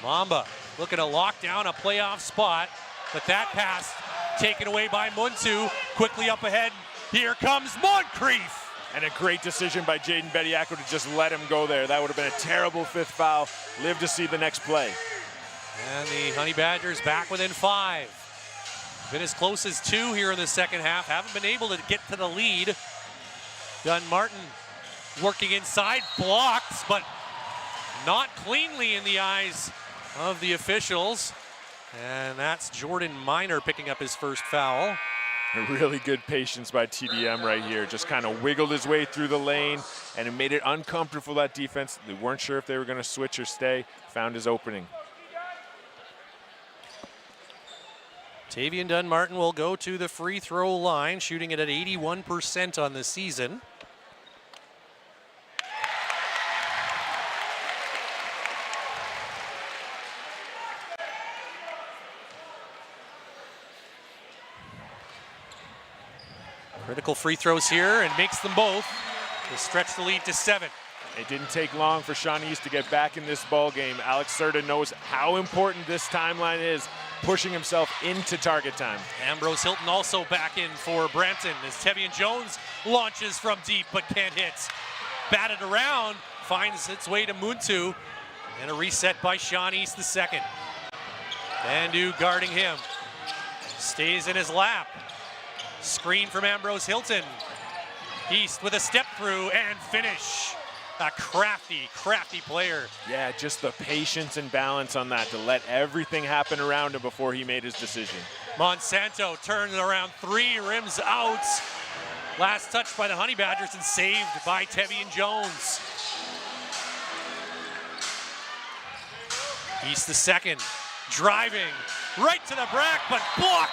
Mamba looking to lock down a playoff spot, but that pass taken away by Muntu. Quickly up ahead. Here comes Moncrief. And a great decision by Jaden Bediako to just let him go there. That would have been a terrible 5th foul. Live to see the next play. And the Honey Badgers back within 5. Been as close as 2 here in the second half. Haven't been able to get to the lead. Dunn-Martin working inside, blocked, but not cleanly in the eyes of the officials. And that's Jordan Miner picking up his first foul. A really good patience by TDM right here. Just kind of wiggled his way through the lane, and it made it uncomfortable for that defense. They weren't sure if they were going to switch or stay. Found his opening. Tavian Dunn-Martin will go to the free throw line, shooting it at 81% on the season. Critical free throws here and makes them both to stretch the lead to 7. It didn't take long for Sean East to get back in this ball game. Alex Serta knows how important this timeline is, pushing himself into target time. Ambrose Hilton also back in for Brampton as Tevian Jones launches from deep but can't hit. Batted around, finds its way to Muntu, and a reset by Sean East the second. Bandu guarding him, stays in his lap. Screen from Ambrose Hilton. East with a step through and finish. A crafty player. Yeah, just the patience and balance on that to let everything happen around him before he made his decision. Monsanto turns around 3, rims out. Last touch by the Honey Badgers and saved by Tevian Jones. East the second, driving right to the brack, but blocked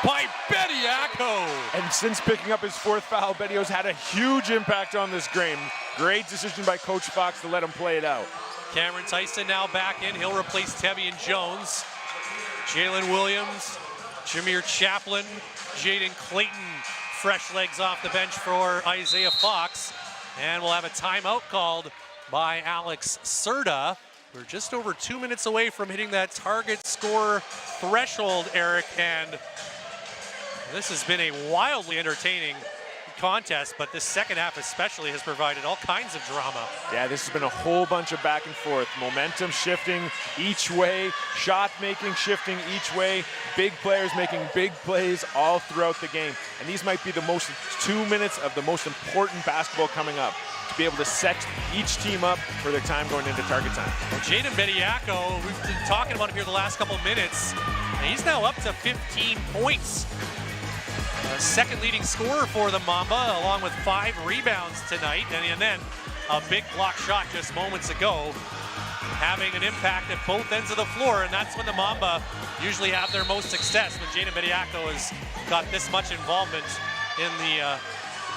by Bediako. And since picking up his 4th foul, Bedio's had a huge impact on this game. Great decision by Coach Fox to let him play it out. Cameron Tyson now back in. He'll replace Tevian Jones. Jalen Williams, Jameer Chaplin, Jaden Clayton, fresh legs off the bench for Isaiah Fox. And we'll have a timeout called by Alex Serta. We're just over 2 minutes away from hitting that target score threshold, Eric, and this has been a wildly entertaining contest, but this second half especially has provided all kinds of drama. Yeah, this has been a whole bunch of back and forth. Momentum shifting each way, shot making shifting each way, big players making big plays all throughout the game. And these might be the most 2 minutes of the most important basketball coming up, to be able to set each team up for their time going into target time. Well, Jaden Bediako, we've been talking about him here the last couple of minutes, and he's now up to 15 points. Second leading scorer for the Mamba, along with 5 rebounds tonight, and then a big block shot just moments ago, having an impact at both ends of the floor, and that's when the Mamba usually have their most success, when Jaden Bediako has got this much involvement in the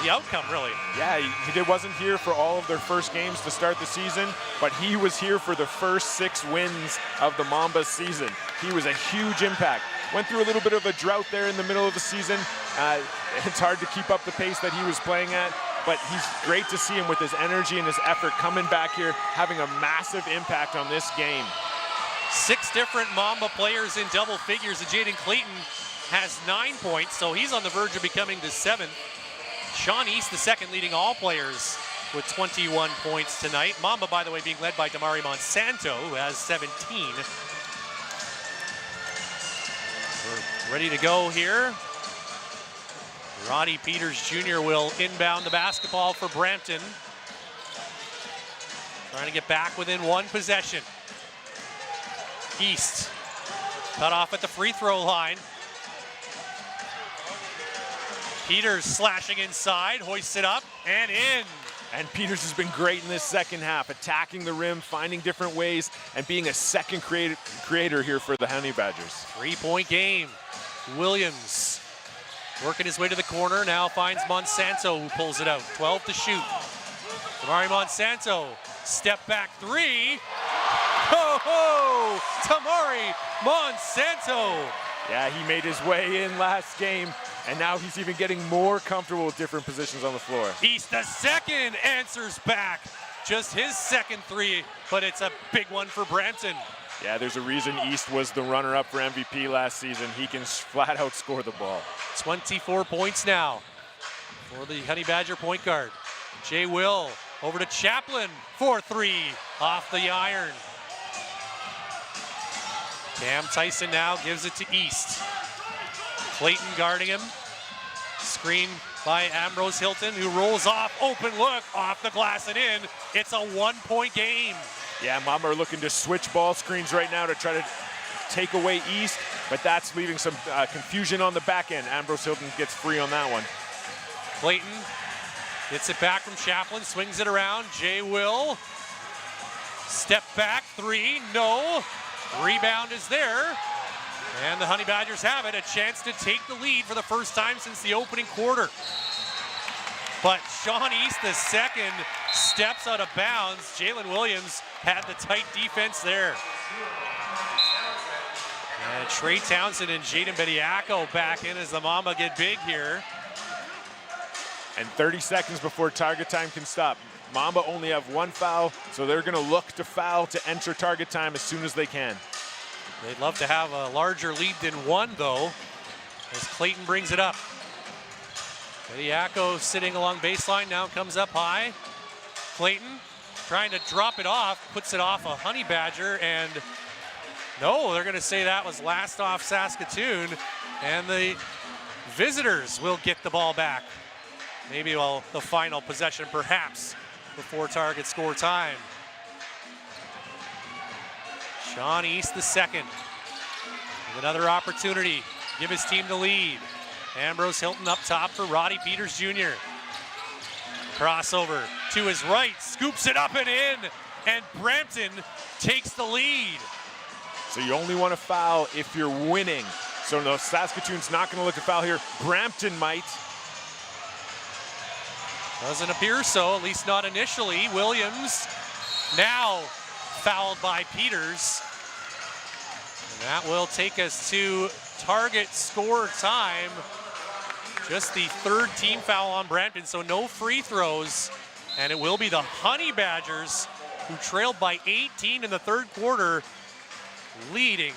outcome, really. Yeah, he wasn't here for all of their first games to start the season, but he was here for the first 6 wins of the Mamba's season. He was a huge impact. Went through a little bit of a drought there in the middle of the season. It's hard to keep up the pace that he was playing at, but he's great to see him with his energy and his effort coming back here, having a massive impact on this game. 6 different Mamba players in double figures, and Jaden Clayton has 9 points, so he's on the verge of becoming the 7th. Sean East, the second, leading all players with 21 points tonight. Mamba, by the way, being led by Damari Monsanto, who has 17. We're ready to go here. Roddy Peters Jr. will inbound the basketball for Brampton. Trying to get back within 1 possession. East cut off at the free throw line. Peters slashing inside, hoists it up and in. And Peters has been great in this second half, attacking the rim, finding different ways, and being a second creator here for the Honey Badgers. 3-point game. Williams working his way to the corner, now finds Monsanto, who pulls it out. 12 to shoot. Tamari Monsanto, step back 3. Ho-ho! Tamari Monsanto. Yeah, he made his way in last game, and now he's even getting more comfortable with different positions on the floor. East the second answers back. Just his second 3, but it's a big one for Brampton. Yeah, there's a reason East was the runner-up for MVP last season. He can flat out score the ball. 24 points now for the Honey Badger point guard. Jay Will over to Chaplin for 3 off the iron. Cam Tyson now gives it to East. Clayton guarding him. Screen by Ambrose Hilton, who rolls off. Open look, off the glass and in. It's a 1-point game. Yeah, Mamba are looking to switch ball screens right now to try to take away East, but that's leaving some confusion on the back end. Ambrose Hilton gets free on that one. Clayton gets it back from Chaplin, swings it around. Jay Will. Step back, three, no. Rebound is there. And the Honey Badgers have it, a chance to take the lead for the first time since the opening quarter. But Sean East, the second, steps out of bounds. Jalen Williams had the tight defense there. And Trey Townsend and Jaden Bediako back in as the Mamba get big here. And 30 seconds before target time can stop. Mamba only have one foul, so they're gonna look to foul to enter target time as soon as they can. They'd love to have a larger lead than one, though, as Clayton brings it up. Bediako sitting along baseline, now comes up high. Clayton trying to drop it off, puts it off a Honey Badger, and no, they're gonna say that was last off Saskatoon, and the visitors will get the ball back. Maybe the final possession, perhaps, before target score time. Sean East, the second, with another opportunity, give his team the lead. Ambrose Hilton up top for Roddy Peters Jr. Crossover to his right, scoops it up and in, and Brampton takes the lead. So you only want to foul if you're winning. So no, Saskatoon's not going to look to foul here. Brampton might. Doesn't appear so, at least not initially. Williams now fouled by Peters. And that will take us to target score time. Just the third team foul on Brampton, so no free throws. And it will be the Honey Badgers, who trailed by 18 in the third quarter, leading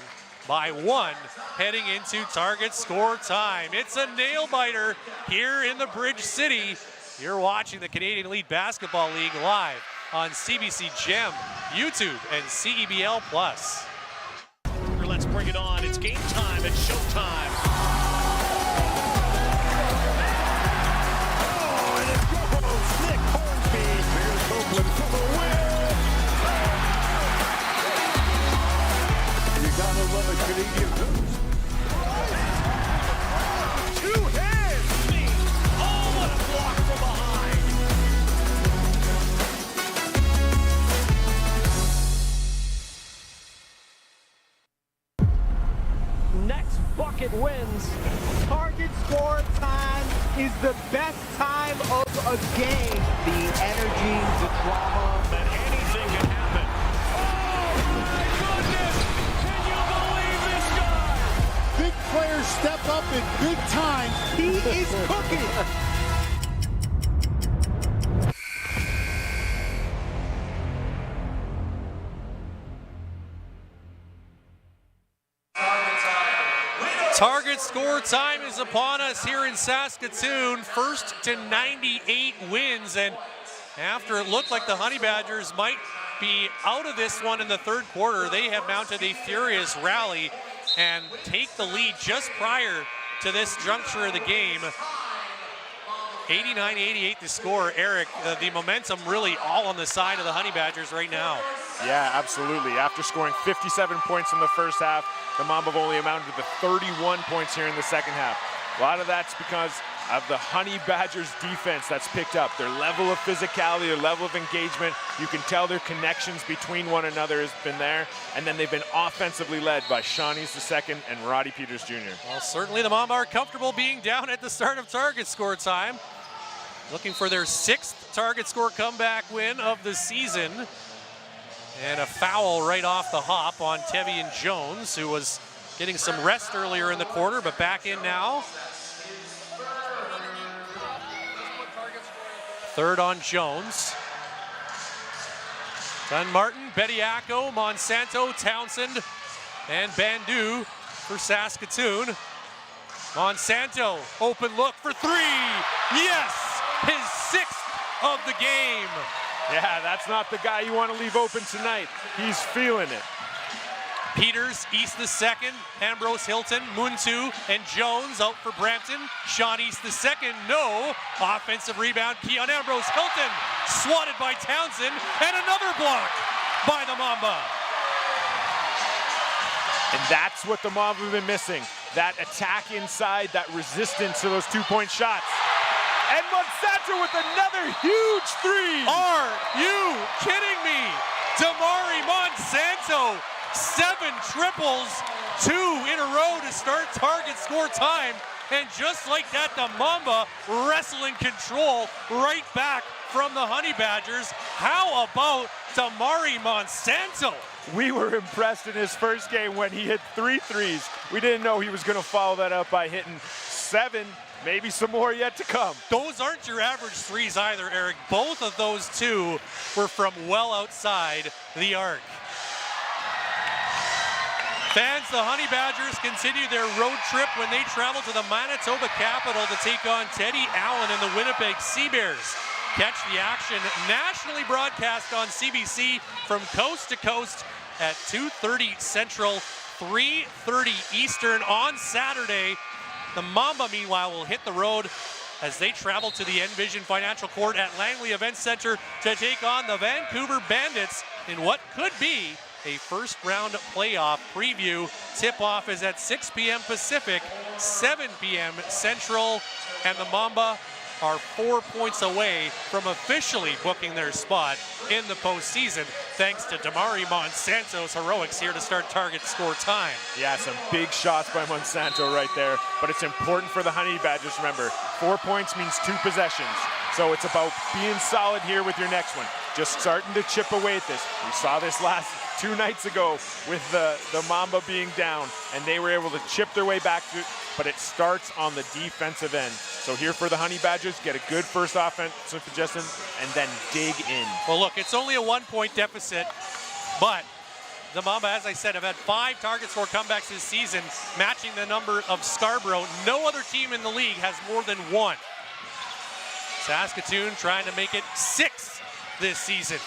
by 1 heading into target score time. It's a nail-biter here in the Bridge City. You're watching the Canadian Elite Basketball League live on CBC Gem, YouTube, and CEBL Plus. Let's bring it on. It's game time. It's showtime. Oh, and it goes. Nick Hornsby. Here's Oakland for the win. You gotta love a Canadian boost. Two hands. Me. Oh, what a block from behind. Next bucket wins. Target score time is the best time of a game. The energy, the drama, that anything can happen. Oh my goodness! Can you believe this guy? Big players step up in big times. He is cooking. Target score time is upon us here in Saskatoon. First to 98 wins, and after it looked like the Honey Badgers might be out of this one in the third quarter, they have mounted a furious rally and take the lead just prior to this juncture of the game. 89-88 the score. Eric, the momentum really all on the side of the Honey Badgers right now. Yeah, absolutely. After scoring 57 points in the first half, the Mamba have only amounted to 31 points here in the second half. A lot of that's because of the Honey Badgers defense that's picked up. Their level of physicality, their level of engagement, you can tell their connections between one another has been there. And then they've been offensively led by Shawnee's II and Roddy Peters Jr. Well, certainly the Mamba are comfortable being down at the start of target score time. Looking for their 6th target score comeback win of the season. And a foul right off the hop on Tevian Jones, who was getting some rest earlier in the quarter, but back in now. Third on Jones. Dunmartin, Bediako, Monsanto, Townsend, and Bandu for Saskatoon. Monsanto, open look for 3. Yes, his 6th of the game. Yeah, that's not the guy you want to leave open tonight. He's feeling it. Peters, East the second, Ambrose, Hilton, Muntu, and Jones out for Brampton. Sean East the second, no. Offensive rebound, Keon Ambrose, Hilton, swatted by Townsend, and another block by the Mamba. And that's what the Mamba have been missing. That attack inside, that resistance to those two-point shots. And Monsanto with another huge three. Are you kidding me? Damari Monsanto, 7 triples, 2 in a row to start target score time. And just like that, the Mamba wrestling control right back from the Honey Badgers. How about Damari Monsanto? We were impressed in his first game when he hit 3 threes. We didn't know he was going to follow that up by hitting 7, maybe some more yet to come. Those aren't your average threes either, Eric. Both of those 2 were from well outside the arc. Fans, the Honey Badgers continue their road trip when they travel to the Manitoba capital to take on Teddy Allen and the Winnipeg Sea Bears. Catch the action nationally broadcast on CBC from coast to coast at 2:30 Central, 3:30 Eastern on Saturday. The Mamba, meanwhile, will hit the road as they travel to the Envision Financial Court at Langley Event Center to take on the Vancouver Bandits in what could be a first-round playoff preview. Tip-off is at 6 p.m. Pacific, 7 p.m. Central, and the Mamba are 4 points away from officially booking their spot in the postseason, thanks to Damari Monsanto's heroics here to start target score time. Yeah, some big shots by Monsanto right there, but it's important for the Honey Badgers, remember, 4 points means 2 possessions. So it's about being solid here with your next one. Just starting to chip away at this. We saw this last 2 nights ago with the Mamba being down, and they were able to chip their way back to it, but it starts on the defensive end. So here for the Honey Badgers, get a good first offensive possession and then dig in. Well, look, it's only a 1-point deficit, but the Mamba, as I said, have had 5 target score comebacks this season, matching the number of Scarborough. No other team in the league has more than 1. Saskatoon trying to make it 6 this season.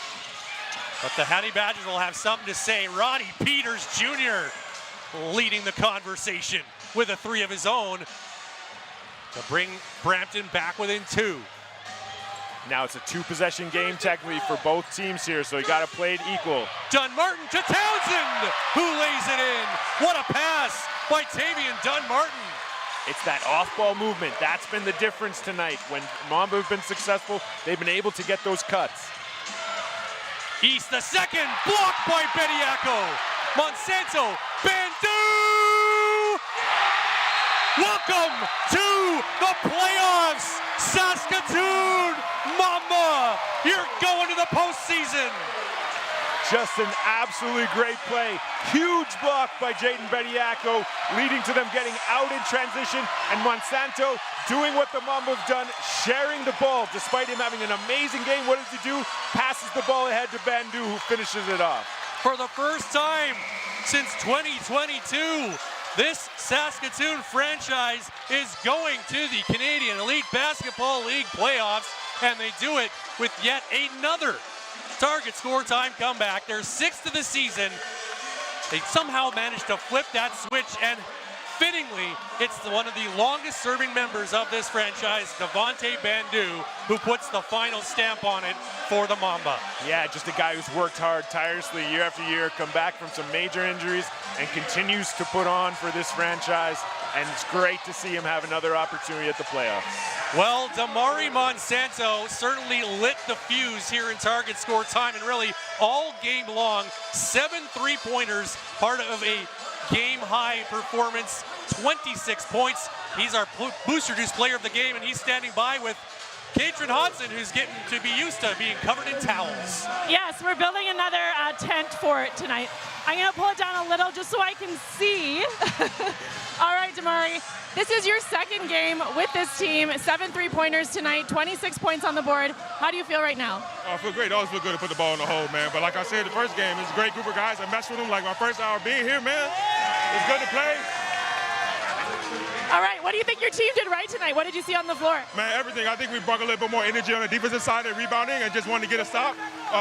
But the Honey Badgers will have something to say. Ronnie Peters Jr. leading the conversation with a 3 of his own to bring Brampton back within 2. Now it's a 2-possession game technically for both teams here, so you got to play it equal. Dunmartin to Townsend, who lays it in. What a pass by Tavian Dunmartin. It's that off-ball movement. That's been the difference tonight. When Mamba have been successful, they've been able to get those cuts. East the second, blocked by Bediako. Monsanto, Bandu! Welcome to the playoffs, Saskatoon Mamba. You're going to the postseason. Just an absolutely great play. Huge block by Jaden Bediako, leading to them getting out in transition. And Monsanto doing what the Mamba have done, sharing the ball. Despite him having an amazing game, what does he do? Passes the ball ahead to Bandu, who finishes it off. For the first time since 2022, this Saskatoon franchise is going to the Canadian Elite Basketball League playoffs, and they do it with yet another target score time comeback. Their 6th of the season. They somehow managed to flip that switch, and fittingly, it's one of the longest serving members of this franchise, Devontae Bandu, who puts the final stamp on it for the Mamba. Yeah, just a guy who's worked hard tirelessly year after year, come back from some major injuries, and continues to put on for this franchise. And it's great to see him have another opportunity at the playoffs. Well, Damari Monsanto certainly lit the fuse here in target score time, and really all game long, 7 3-pointers, part of a game-high performance, 26 points. He's our Booster Juice player of the game, and he's standing by with Katrin Hodson, who's getting to be used to being covered in towels. Yes, we're building another tent for it tonight. I'm going to pull it down a little just so I can see. All right, Damari, this is your 2nd game with this team. 7 3-pointers tonight, 26 points on the board. How do you feel right now? I feel great. Always feel good to put the ball in the hole, man. But like I said, the first game, it's a great group of guys. I messed with them like my first hour being here, man. It's good to play. All right, what do you think your team did right tonight? What did you see on the floor? Man, everything. I think we brought a little bit more energy on the defensive side and rebounding and just wanted to get a stop.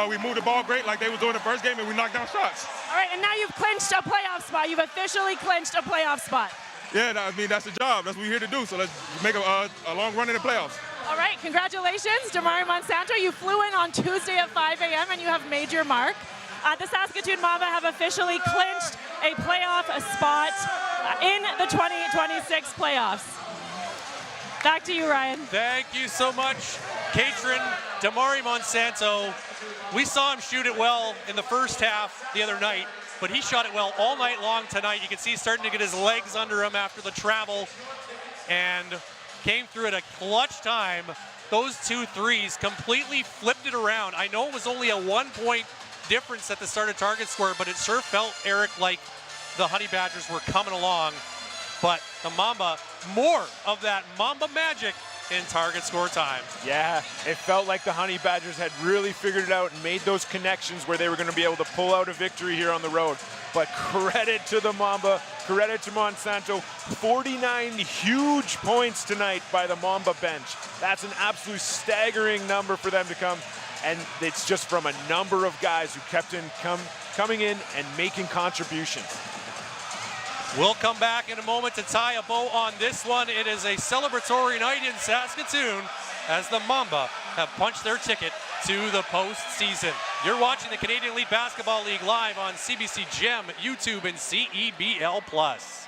We moved the ball great like they were doing the first game, and we knocked down shots. All right, and now you've clinched a playoff spot. You've officially clinched a playoff spot. Yeah, I mean, that's the job. That's what we're here to do. So let's make a long run in the playoffs. All right, congratulations, Damari Monsanto. You flew in on Tuesday at 5 a.m. and you have made your mark. The Saskatoon Mamba have officially clinched a playoff spot in the 2026 playoffs. Back to you, Ryan. Thank you so much, Katrin. Damari Monsanto, we saw him shoot it well in the first half the other night, but he shot it well all night long tonight. You can see he's starting to get his legs under him after the travel, and came through at a clutch time. Those 2 threes completely flipped it around. I know it was only a 1-point difference at the start of target score, but it sure felt, Eric, like the Honey Badgers were coming along. But the Mamba, more of that Mamba magic in target score time. Yeah, it felt like the Honey Badgers had really figured it out and made those connections where they were going to be able to pull out a victory here on the road. But credit to the Mamba, credit to Monsanto. 49 huge points tonight by the Mamba bench. That's an absolute staggering number for them to come. And it's just from a number of guys who kept coming in and making contributions. We'll come back in a moment to tie a bow on this one. It is a celebratory night in Saskatoon as the Mamba have punched their ticket to the postseason. You're watching the Canadian Elite Basketball League live on CBC Gem, YouTube, and CEBL Plus.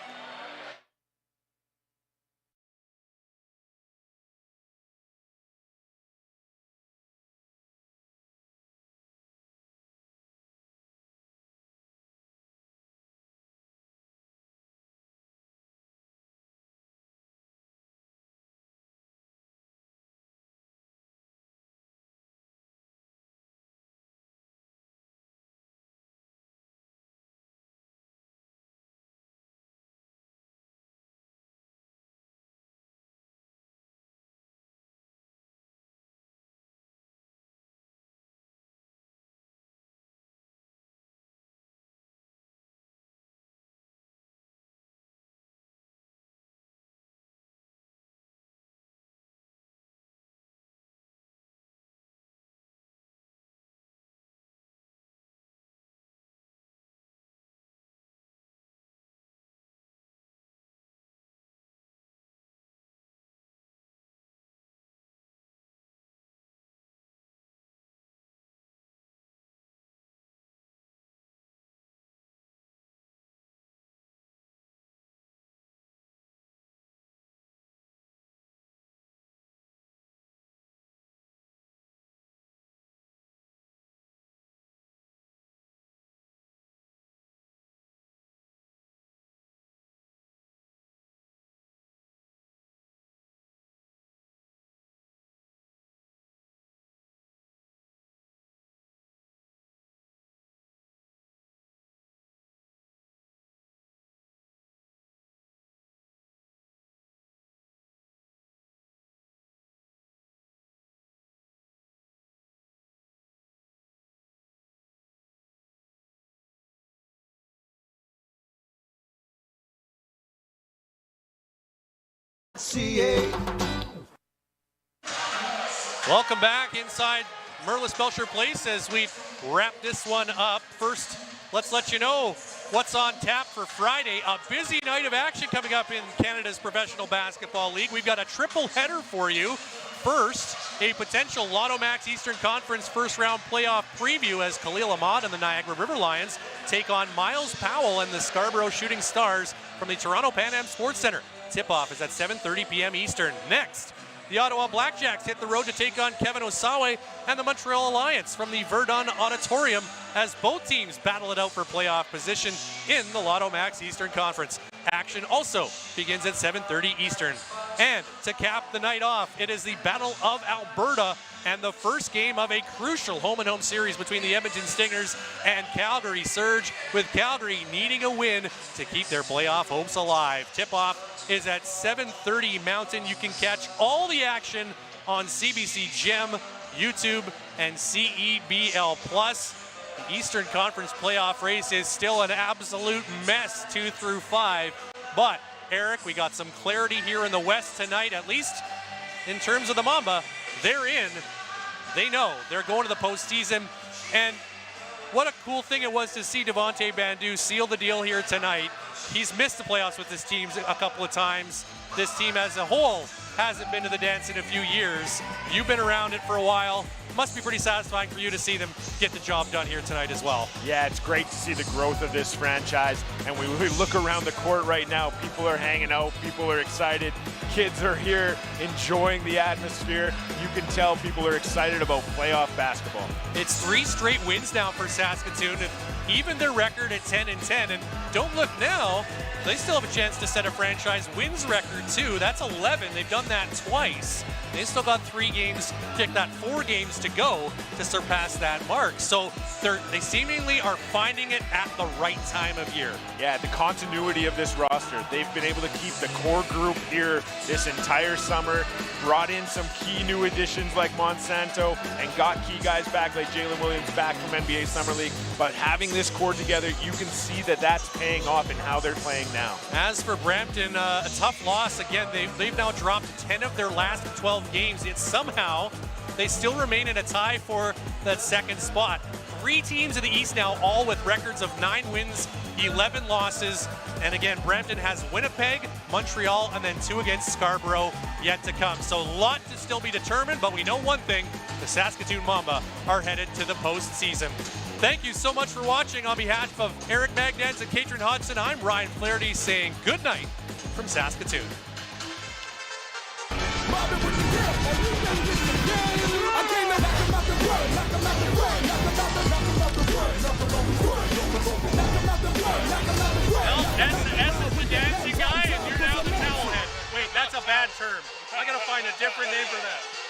Welcome back inside Merlis Belcher Place as we wrap this one up. First, let's let you know what's on tap for Friday. A busy night of action coming up in Canada's Professional Basketball League. We've got a triple header for you. First, a potential Lotto Max Eastern Conference first round playoff preview as Khalil Ahmad and the Niagara River Lions take on Miles Powell and the Scarborough Shooting Stars from the Toronto Pan Am Sports Center. Tip-off is at 7:30 p.m. Eastern. Next, the Ottawa Blackjacks hit the road to take on Kevin Osawe and the Montreal Alliance from the Verdun Auditorium as both teams battle it out for playoff position in the Lotto Max Eastern Conference. Action also begins at 7:30 Eastern. And to cap the night off, it is the Battle of Alberta and the first game of a crucial home-and-home series between the Edmonton Stingers and Calgary Surge, with Calgary needing a win to keep their playoff hopes alive. Tip-off is at 7:30 Mountain. You can catch all the action on CBC Gem, YouTube, and CEBL Plus. The Eastern Conference playoff race is still an absolute mess, 2 through 5, but Eric. We got some clarity here in the West tonight, at least in terms of the Mamba. They're in. They know they're going to the postseason. And what a cool thing it was to see Devontae Bandu seal the deal here tonight. He's missed the playoffs with this team a couple of times. This team as a whole hasn't been to the dance in a few years. You've been around it for a while. Must be pretty satisfying for you to see them get the job done here tonight as well. Yeah, it's great to see the growth of this franchise. And when we look around the court right now, people are hanging out, people are excited, kids are here enjoying the atmosphere. You can tell people are excited about playoff basketball. It's 3 straight wins now for Saskatoon, and even their record at 10-10. And don't look now, they still have a chance to set a franchise wins record too. That's 11. They've done that twice. They still got 4 games to go to surpass that mark. So they seemingly are finding it at the right time of year. Yeah, the continuity of this roster. They've been able to keep the core group here this entire summer, brought in some key new additions like Monsanto, and got key guys back like Jalen Williams back from NBA Summer League. But having this core together, you can see that that's paying off in how they're playing now. As for Brampton, a tough loss. Again, they've now dropped 10 of their last 12 games, yet somehow they still remain in a tie for that second spot. 3 teams in the East now, all with records of 9 wins, 11 losses. And again, Brampton has Winnipeg, Montreal, and then 2 against Scarborough yet to come. So a lot to still be determined, but we know one thing, the Saskatoon Mamba are headed to the postseason. Thank you so much for watching. On behalf of Eric Magnans and Katrin Hodgson, I'm Ryan Flaherty saying good night from Saskatoon. Well, S is the dancing guy, and you're now the towel head. Wait, that's a bad term. I gotta find a different name for that.